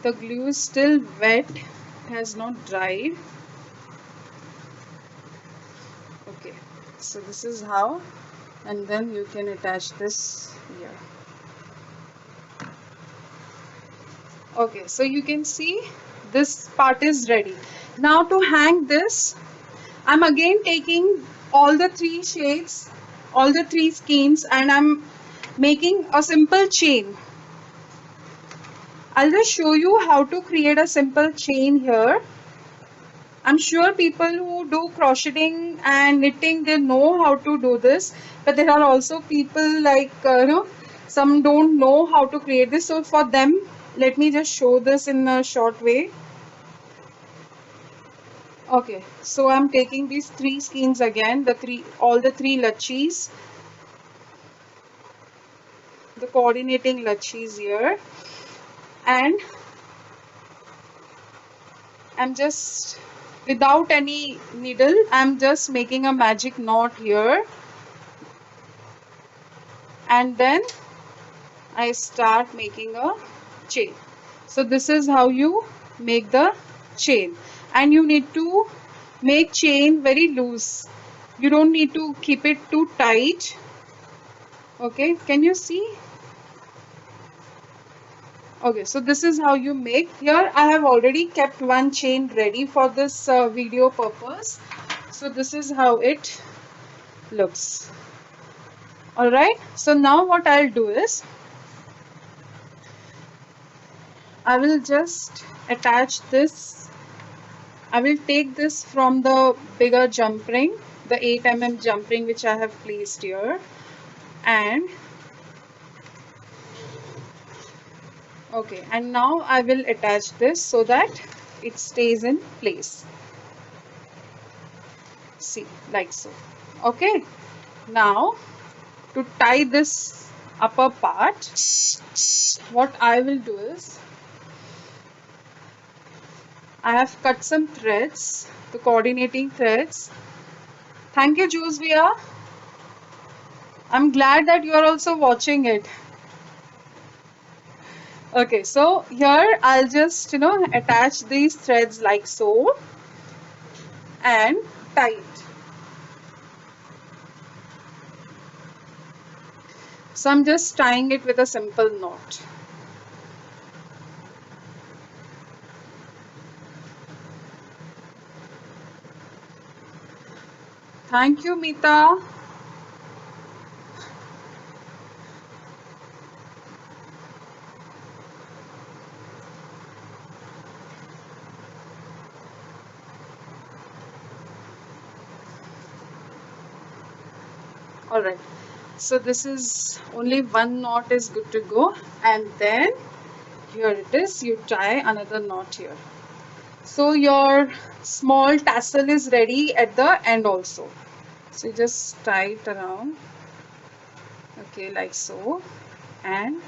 the glue is still wet, it has not dried. Okay, so this is how, and then you can attach this here. Okay, so you can see this part is ready. Now to hang this, I'm again taking all the 3 shades, all the 3 skeins, and I'm making a simple chain. I'll just show you how to create a simple chain here. I'm sure people who do crocheting and knitting, they know how to do this, but there are also people like, some don't know how to create this. So for them, let me just show this in a short way. Okay, so I'm taking these 3 skeins again, all the 3 lachis, the coordinating lachis here, and I'm just, without any needle, I'm just making a magic knot here, and then I start making a chain. So this is how you make the chain, and you need to make chain very loose. You don't need to keep it too tight. Okay, can you see? Okay, so this is how you make. Here I have already kept one chain ready for this video purpose. So this is how it looks. Alright, so now what I'll do is I will just attach this. I will take this from the bigger jump ring, the 8 mm jump ring which I have placed here, and okay, and now I will attach this so that it stays in place. See, like so. Okay, now to tie this upper part, what I will do is I have cut some threads, the coordinating threads. Thank you, Josvia. I'm glad that you are also watching it. Okay, so here I'll just, attach these threads like so and tie it. So I'm just tying it with a simple knot. Thank you, Mita. Alright, so this is only one knot is good to go, and then here it is, you tie another knot here. So your small tassel is ready at the end also. So you just tie it around, okay, like so, and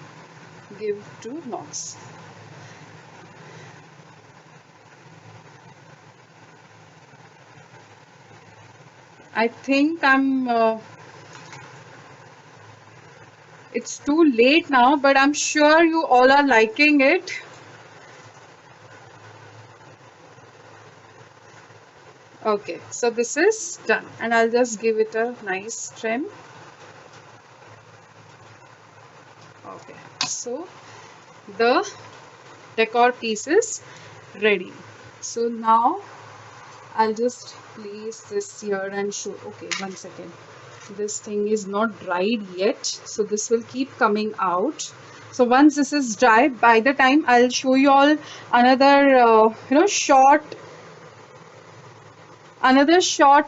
give 2 knots. I think it's too late now, but I'm sure you all are liking it. Okay, so this is done, and I'll just give it a nice trim. Okay, so the decor piece is ready. So now I'll just place this here and show. Okay, one second. This thing is not dried yet, so this will keep coming out. So once this is dry, by the time I'll show you all another short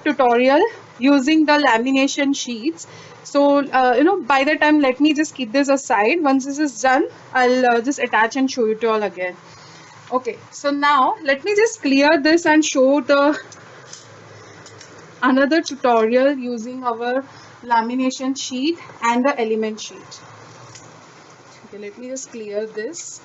tutorial using the lamination sheets. So by the time, let me just keep this aside. Once this is done, I'll just attach and show it to all again. Okay, so now let me just clear this and show the another tutorial using our lamination sheet and the element sheet. Okay, let me just clear this.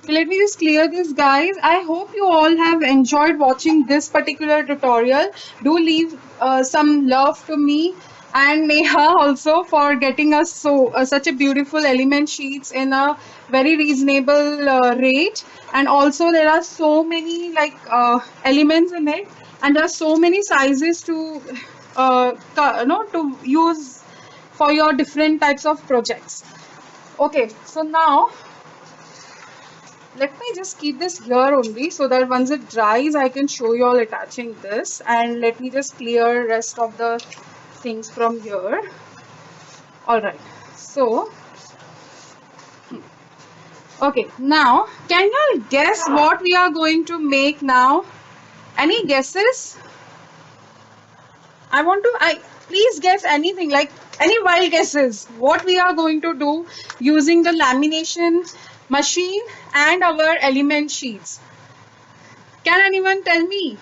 Let me just clear this, guys. I hope you all have enjoyed watching this particular tutorial. Do leave some love to me and Neha also for getting us such a beautiful element sheets in a very reasonable rate. And also there are so many elements in it, and there are so many sizes to to use for your different types of projects. Okay, so now let me just keep this here only, so that once it dries I can show you all attaching this, and let me just clear rest of the things from here. Alright, so okay, now can you all guess what we are going to make now? Any guesses? Please guess anything, like any wild guesses what we are going to do using the lamination machine and our element sheets. Can anyone tell me?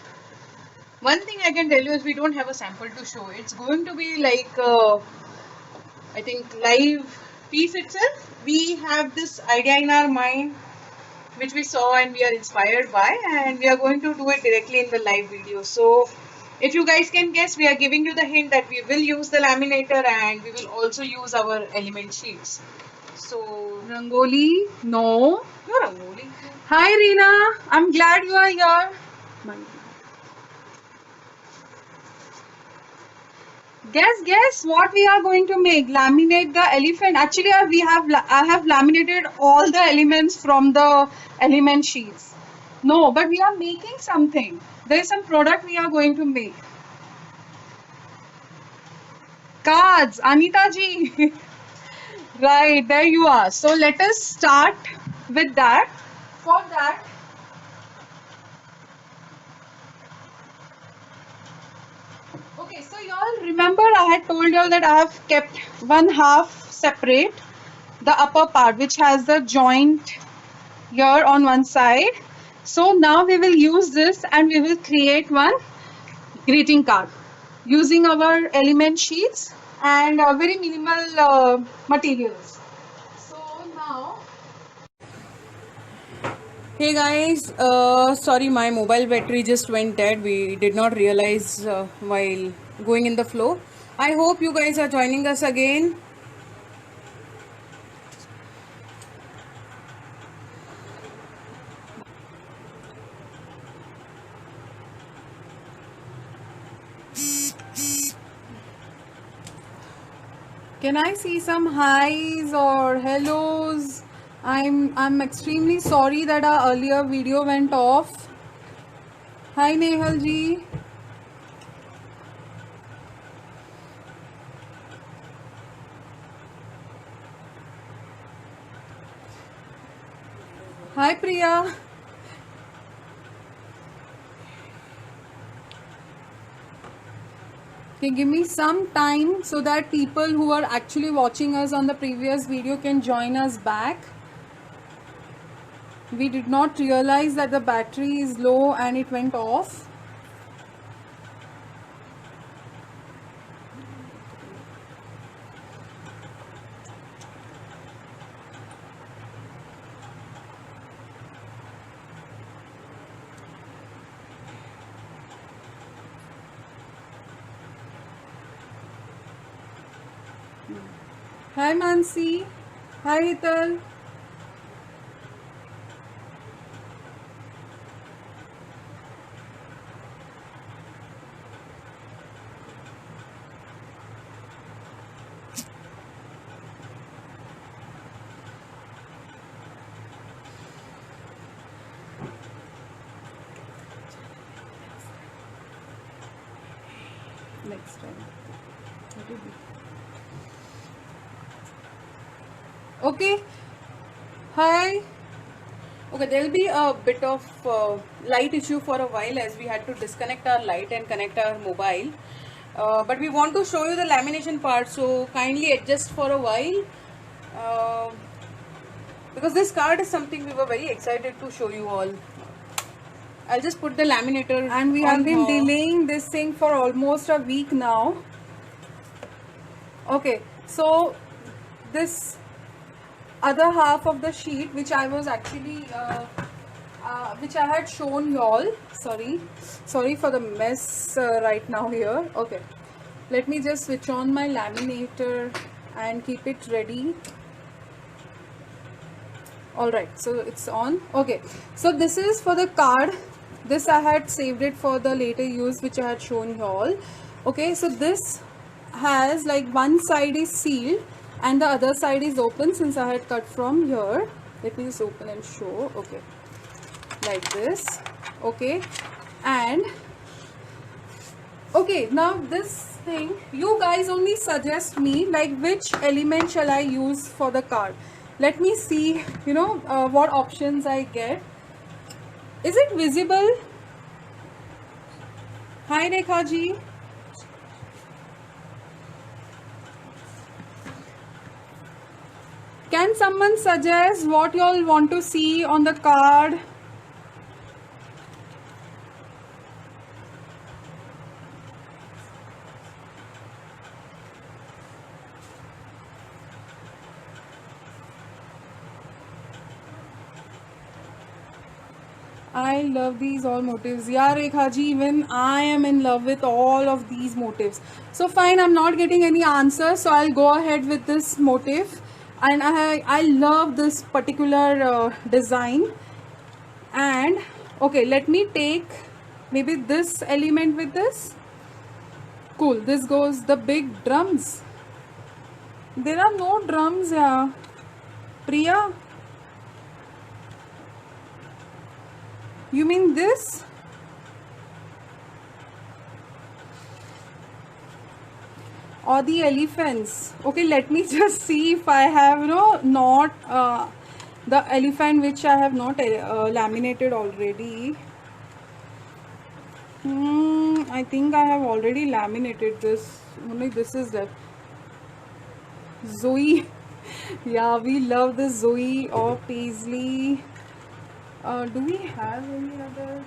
One thing I can tell you is we don't have a sample to show. It's going to be like, I think, live piece itself, we have this idea in our mind which we saw and we are inspired by, and we are going to do it directly in the live video. So if you guys can guess, we are giving you the hint that we will use the laminator and we will also use our element sheets. So Rangoli? No. no Rangoli. Hi, Reena. I'm glad you are here. Guess what we are going to make? Laminate the elephant. Actually, I have laminated all the elements from the element sheets. No, but we are making something. There is some product we are going to make. Cards, Anita ji. Right, there you are. So let us start with that. For that, okay, so y'all remember I had told y'all that I have kept one half separate, the upper part which has the joint here on one side. So now we will use this and we will create one greeting card using our element sheets and very minimal materials. So now, Hey guys, sorry my mobile battery just went dead. We did not realize while going in the flow. I hope you guys are joining us again. can I see some highs or hellos? I'm extremely sorry that our earlier video went off. Hi Nehal ji. Hi Priya. Okay, give me some time so that people who are actually watching us on the previous video can join us back. We did not realize that the battery is low and it went off. Hi Mansi. Hi Hital. Next time. Okay. Hi. Okay, there will be a bit of light issue for a while as we had to disconnect our light and connect our mobile. But we want to show you the lamination part, so kindly adjust for a while. Because this card is something we were very excited to show you all. I'll just put the laminator And we have been delaying this thing for almost a week now. Okay, so this other half of the sheet which I was actually which I had shown y'all, sorry for the mess right now here. Okay, let me just switch on my laminator and keep it ready. All right, so it's on. Okay, so this is for the card. This I had saved it for the later use which I had shown y'all. Okay, so this has like one side is sealed and the other side is open since I had cut from here. Let me just open and show. Okay, like this. Okay, and okay, now this thing you guys only suggest me like which element shall I use for the card. Let me see, you know, what options I get. Is it visible? Hi Rekha ji. Can someone suggest what you all want to see on the card? I love these all motives. Yeah, Rekha ji, even I am in love with all of these motives. So fine, I'm not getting any answer, so I'll go ahead with this motif. And I love this particular design. And okay, let me take maybe this element with this. Cool, this goes the big drums. There are no drums, yeah. Priya, you mean this? Or the elephants? Okay, let me just see if I have, not the elephant which I have not laminated already. I think I have already laminated this. Only this is left. Zoe. Yeah, we love this Zoe or Paisley. Do we have any other?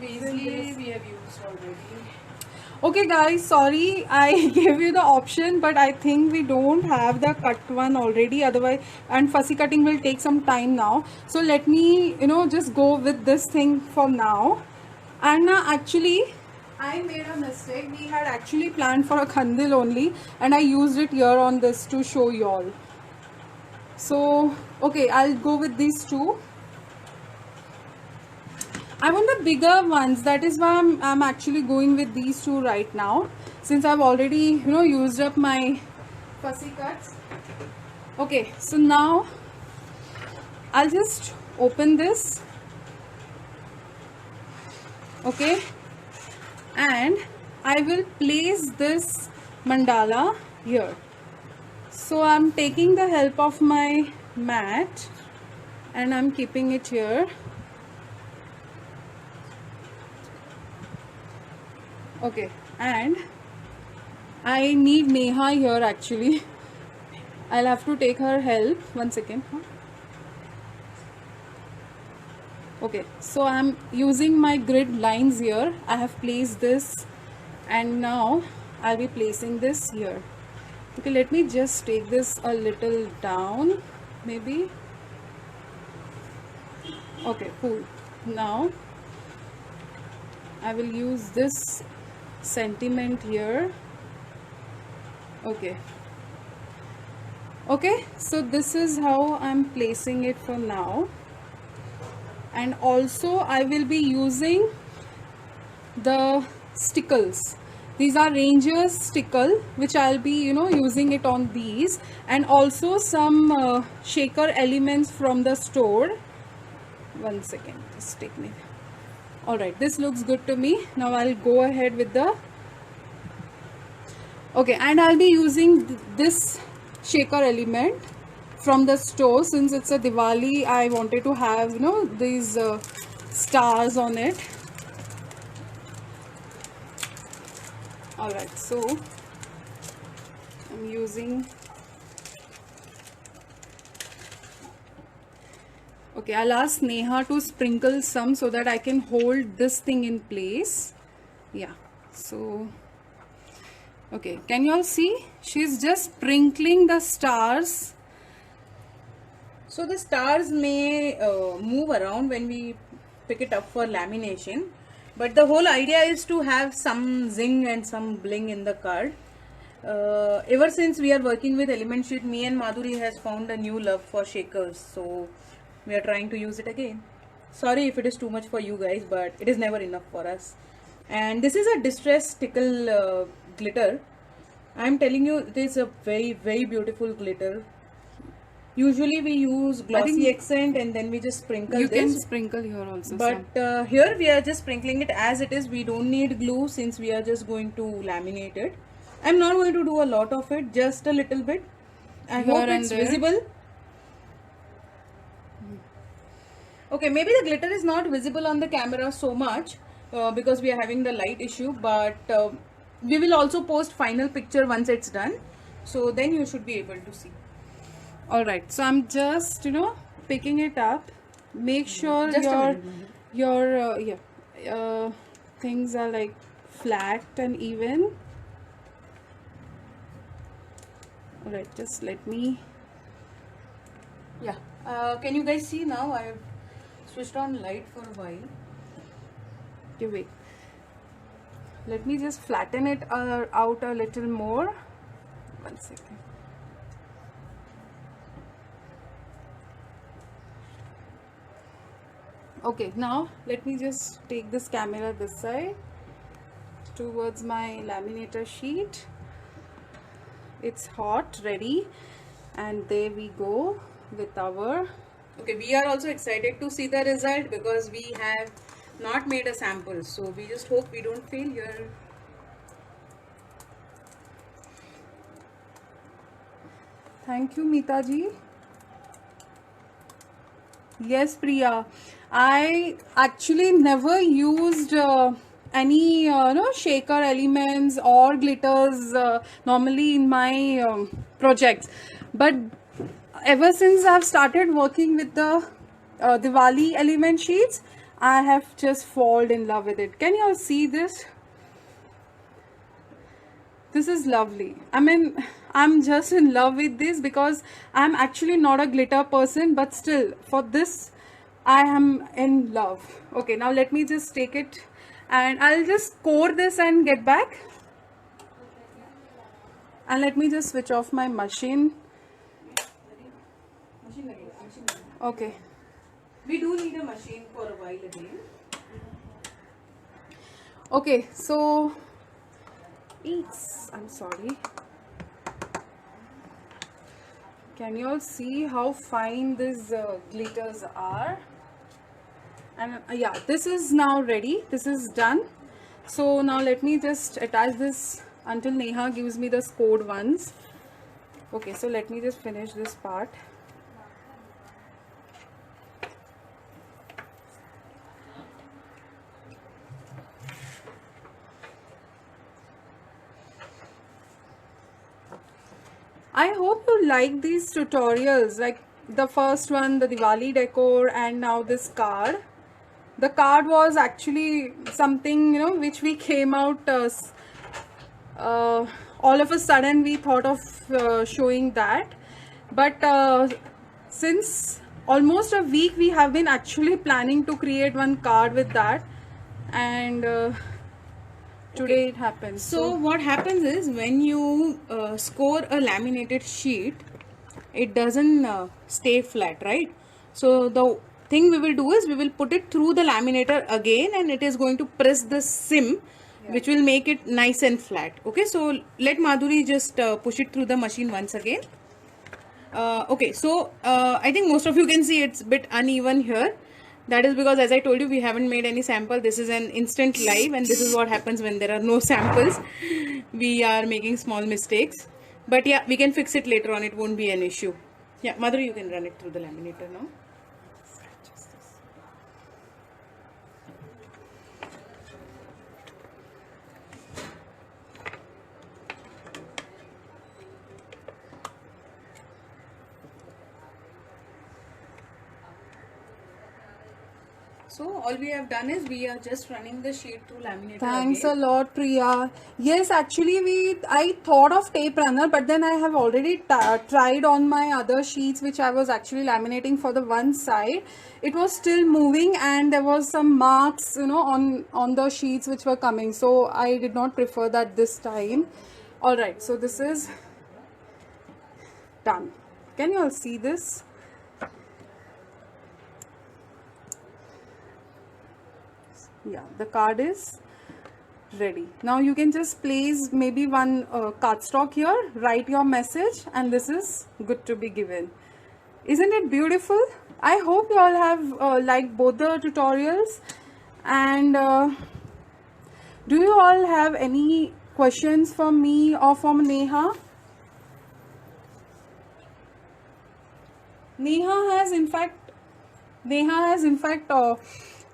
Paisley we have used already. Okay guys, sorry I gave you the option, but I think we don't have the cut one already, otherwise, and fussy cutting will take some time now. So let me, just go with this thing for now. And actually, I made a mistake. We had actually planned for a khandil only, and I used it here on this to show you all. So, okay, I'll go with these two. I want the bigger ones. That is why I'm actually going with these two right now, since I've already, used up my fussy cuts. Okay, so now I'll just open this. Okay, and I will place this mandala here. So I'm taking the help of my mat and I'm keeping it here. Okay, and I need Neha here actually. I'll have to take her help. 1 second. Okay, so I'm using my grid lines here. I have placed this and now I'll be placing this here. Okay, let me just take this a little down maybe. Okay, cool. Now I will use this sentiment here. Okay, so this is how I'm placing it for now. And also I will be using the stickles. These are Rangers stickle, which I'll be using it on these, and also some shaker elements from the store. 1 second, just take me. Alright, this looks good to me. Now I'll go ahead with the and I'll be using this shaker element from the store. Since it's a Diwali, I wanted to have these stars on it. Alright, so I'm using I'll ask Neha to sprinkle some so that I can hold this thing in place. Yeah, so okay, can you all see? She's just sprinkling the stars. So the stars may move around when we pick it up for lamination, but the whole idea is to have some zing and some bling in the card. Ever since we are working with element sheet, me and Madhuri has found a new love for shakers, so we are trying to use it again. Sorry if it is too much for you guys, but it is never enough for us. And this is a distress stickle glitter. I am telling you, it is a very, very beautiful glitter. Usually we use glossy accent and then we just sprinkle You this. can sprinkle here also. But here we are just sprinkling it as it is. We don't need glue since we are just going to laminate it. I'm not going to do a lot of it, just a little bit. I Here hope and it's there. visible. Okay, maybe the glitter is not visible on the camera so much because we are having the light issue, but we will also post final picture once it's done. So then you should be able to see. Alright, so I'm just picking it up. Make sure Just a your things are like flat and even. Alright, just let me. Yeah. Can you guys see now? I have switched on light for a while. Okay, wait. Let me just flatten it out a little more. 1 second. Okay, now let me just take this camera this side towards my laminator sheet. It's hot, ready, and there we go with our. Okay, we are also excited to see the result because we have not made a sample, so we just hope we don't fail here. Thank you, Meeta ji. Yes, Priya. I actually never used any shaker elements or glitters normally in my projects, but ever since I've started working with the Diwali element sheets, I have just fallen in love with it. Can you all see this? This is lovely. I mean, I'm just in love with this because I'm actually not a glitter person, but still for this I am in love. Okay, now let me just take it and I'll just core this and get back. And let me just switch off my machine. Okay. We do need a machine for a while again. Okay, so I'm sorry. Can you all see how fine these glitters are? And yeah, this is now ready. This is done. So now let me just attach this until Neha gives me the scored ones. Okay, so let me just finish this part. I hope you like these tutorials, like the first one, the Diwali decor, and now this card. The card was actually something, which we came out all of a sudden we thought of showing that. But since almost a week we have been actually planning to create one card with that, and today it happens. So what happens is when you score a laminated sheet, it doesn't stay flat, right? So the thing we will do is we will put it through the laminator again, and it is going to press the sim, which will make it nice and flat. Okay, so let Madhuri just push it through the machine once again. Okay, so I think most of you can see it's a bit uneven here. That is because, as I told you, we haven't made any sample. This is an instant live, and this is what happens when there are no samples. We are making small mistakes, but yeah, we can fix it later on. It won't be an issue. Yeah, Madhuri, you can run it through the laminator now. So all we have done is we are just running the sheet through laminator. Thanks again. a lot, Priya. Yes, actually I thought of tape runner, but then I have already tried on my other sheets which I was actually laminating for the one side. It was still moving and there was some marks, on the sheets which were coming. So I did not prefer that this time. Alright, so this is done. Can you all see this? Yeah, the card is ready. Now you can just place maybe one cardstock here, write your message, and this is good to be given. Isn't it beautiful? I hope you all have liked both the tutorials. And do you all have any questions for me or from Neha? Neha has in fact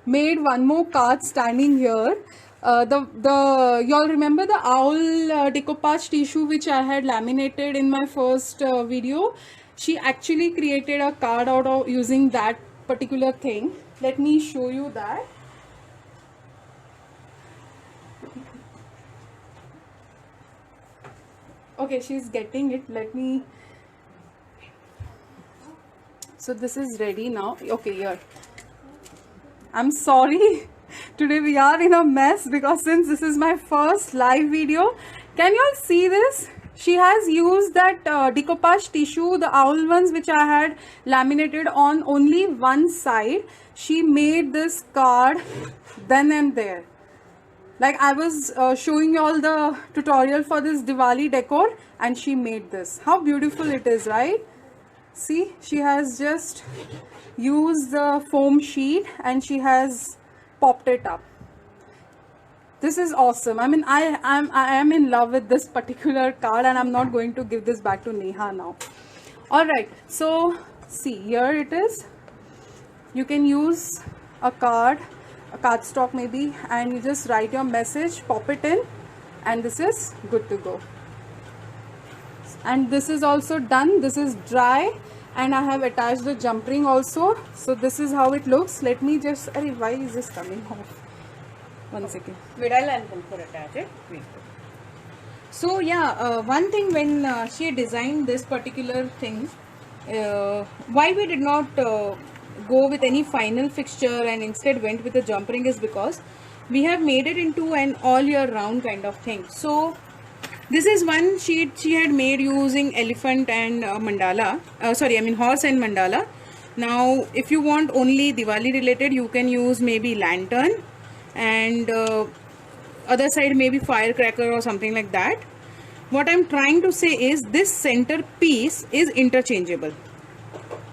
made one more card standing here. Y'all remember the owl decoupage tissue which I had laminated in my first video? She actually created a card out of using that particular thing. Let me show you that. Okay, she's getting it. Let me. So this is ready now. Okay, here. I'm sorry. Today we are in a mess because since this is my first live video, can you all see this? She has used that decoupage tissue, the owl ones which I had laminated on only one side. She made this card then and there. Like I was showing you all the tutorial for this Diwali decor and she made this. How beautiful it is, right? See, she has just used the foam sheet and she has popped it up. This is awesome. I mean, I am in love with this particular card and I'm not going to give this back to Neha now. All right, so see, here it is. You can use a card, a cardstock maybe, and you just write your message, pop it in, and this is good to go. And this is also done. This is dry and I have attached the jump ring also. So this is how it looks. Let me just, why is this coming off? One second. Wait, I'll attach it. Wait. So yeah, one thing when she designed this particular thing, why we did not go with any final fixture and instead went with a jump ring is because we have made it into an all year round kind of thing. So this is one sheet she had made using elephant and mandala, horse and mandala. Now if you want only Diwali related, you can use maybe lantern and other side maybe firecracker or something like that. What I'm trying to say is this center piece is interchangeable.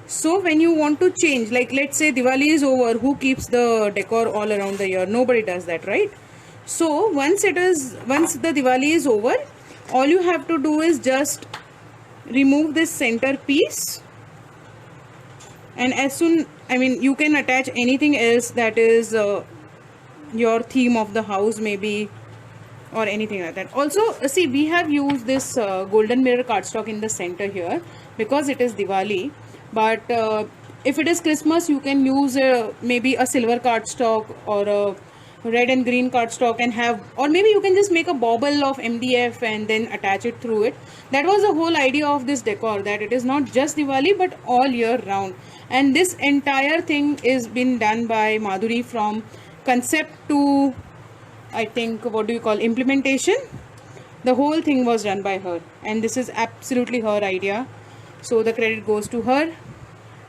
So when you want to change, like let's say Diwali is over, who keeps the decor all around the year? Nobody does that, right? So once the Diwali is over, all you have to do is just remove this center piece, and as soon, you can attach anything else that is your theme of the house maybe, or anything like that. Also see, we have used this golden mirror cardstock in the center here because it is Diwali, but if it is Christmas, you can use maybe a silver cardstock or a red and green cardstock and have, or maybe you can just make a bauble of MDF and then attach it through it. That was the whole idea of this decor, that it is not just Diwali but all year round. And this entire thing is been done by Madhuri from concept to, I think, what do you call, implementation. The whole thing was done by her and this is absolutely her idea, so the credit goes to her.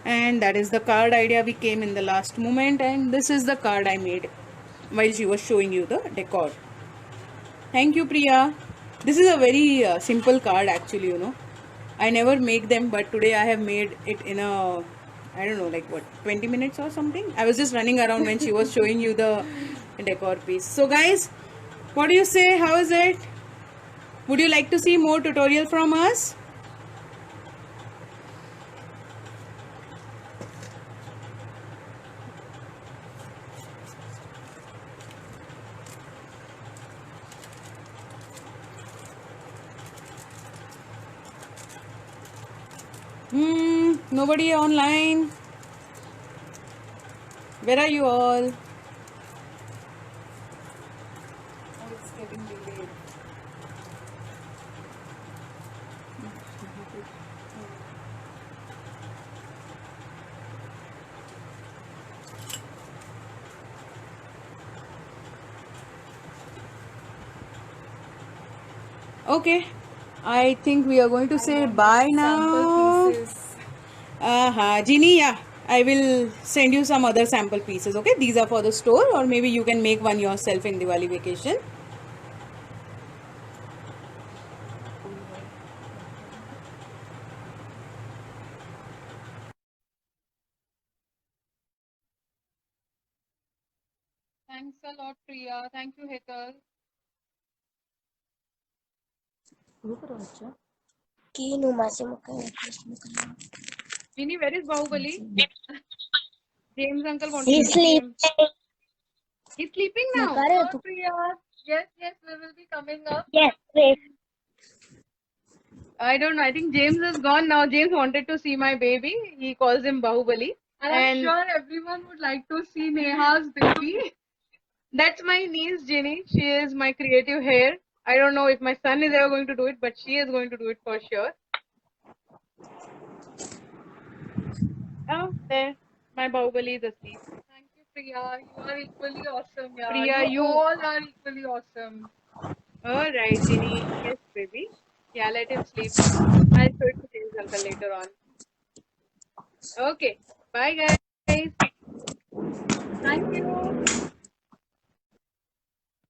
And that is the card idea we came in the last moment, and this is the card I made while she was showing you the decor. Thank you, Priya. This is a very simple card actually, I never make them, but today I have made it in a, I don't know, like what, 20 minutes or something. I was just running around when she was showing you the decor piece. So guys, what do you say? How is it? Would you like to see more tutorial from us? Nobody online. Where are you all? Oh, it's getting delayed. Okay, I think we are going to say bye now. Jeannie, yeah, I will send you some other sample pieces. Okay, these are for the store, or maybe you can make one yourself in Diwali vacation. Thanks a lot, Priya. Thank you, Hetal. Vinny, where is Bahubali? James uncle wanted He's to see him. sleeping. He's sleeping now. Nakare Oh, Priya. Yes, we will be coming up. Yes, wait. I don't know. I think James is gone now. James wanted to see my baby. He calls him Bahubali. And I'm sure everyone would like to see Neha's baby. That's my niece, Jenny. She is my creative hair. I don't know if my son is ever going to do it, but she is going to do it for sure. Oh, there. My Bahubali is asleep. Thank you, Priya. You are equally awesome. Yeah, Priya, you you. all are equally awesome. All right, Ginny. Yes, baby. Yeah, let him sleep. I'll show it to James uncle later on. Okay. Bye, guys. Thank you.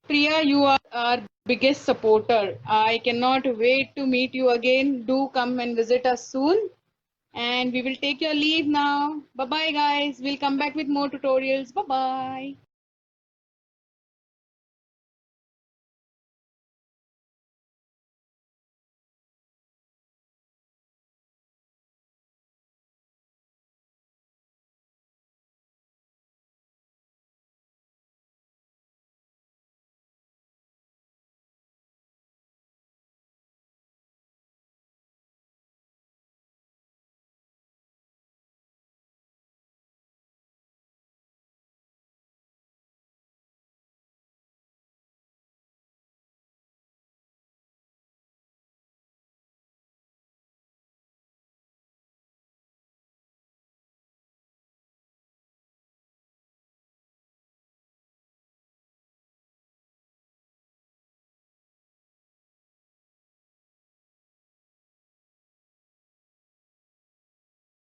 Priya, you are our biggest supporter. I cannot wait to meet you again. Do come and visit us soon. And we will take your leave now. Bye bye, guys. We'll come back with more tutorials. Bye bye.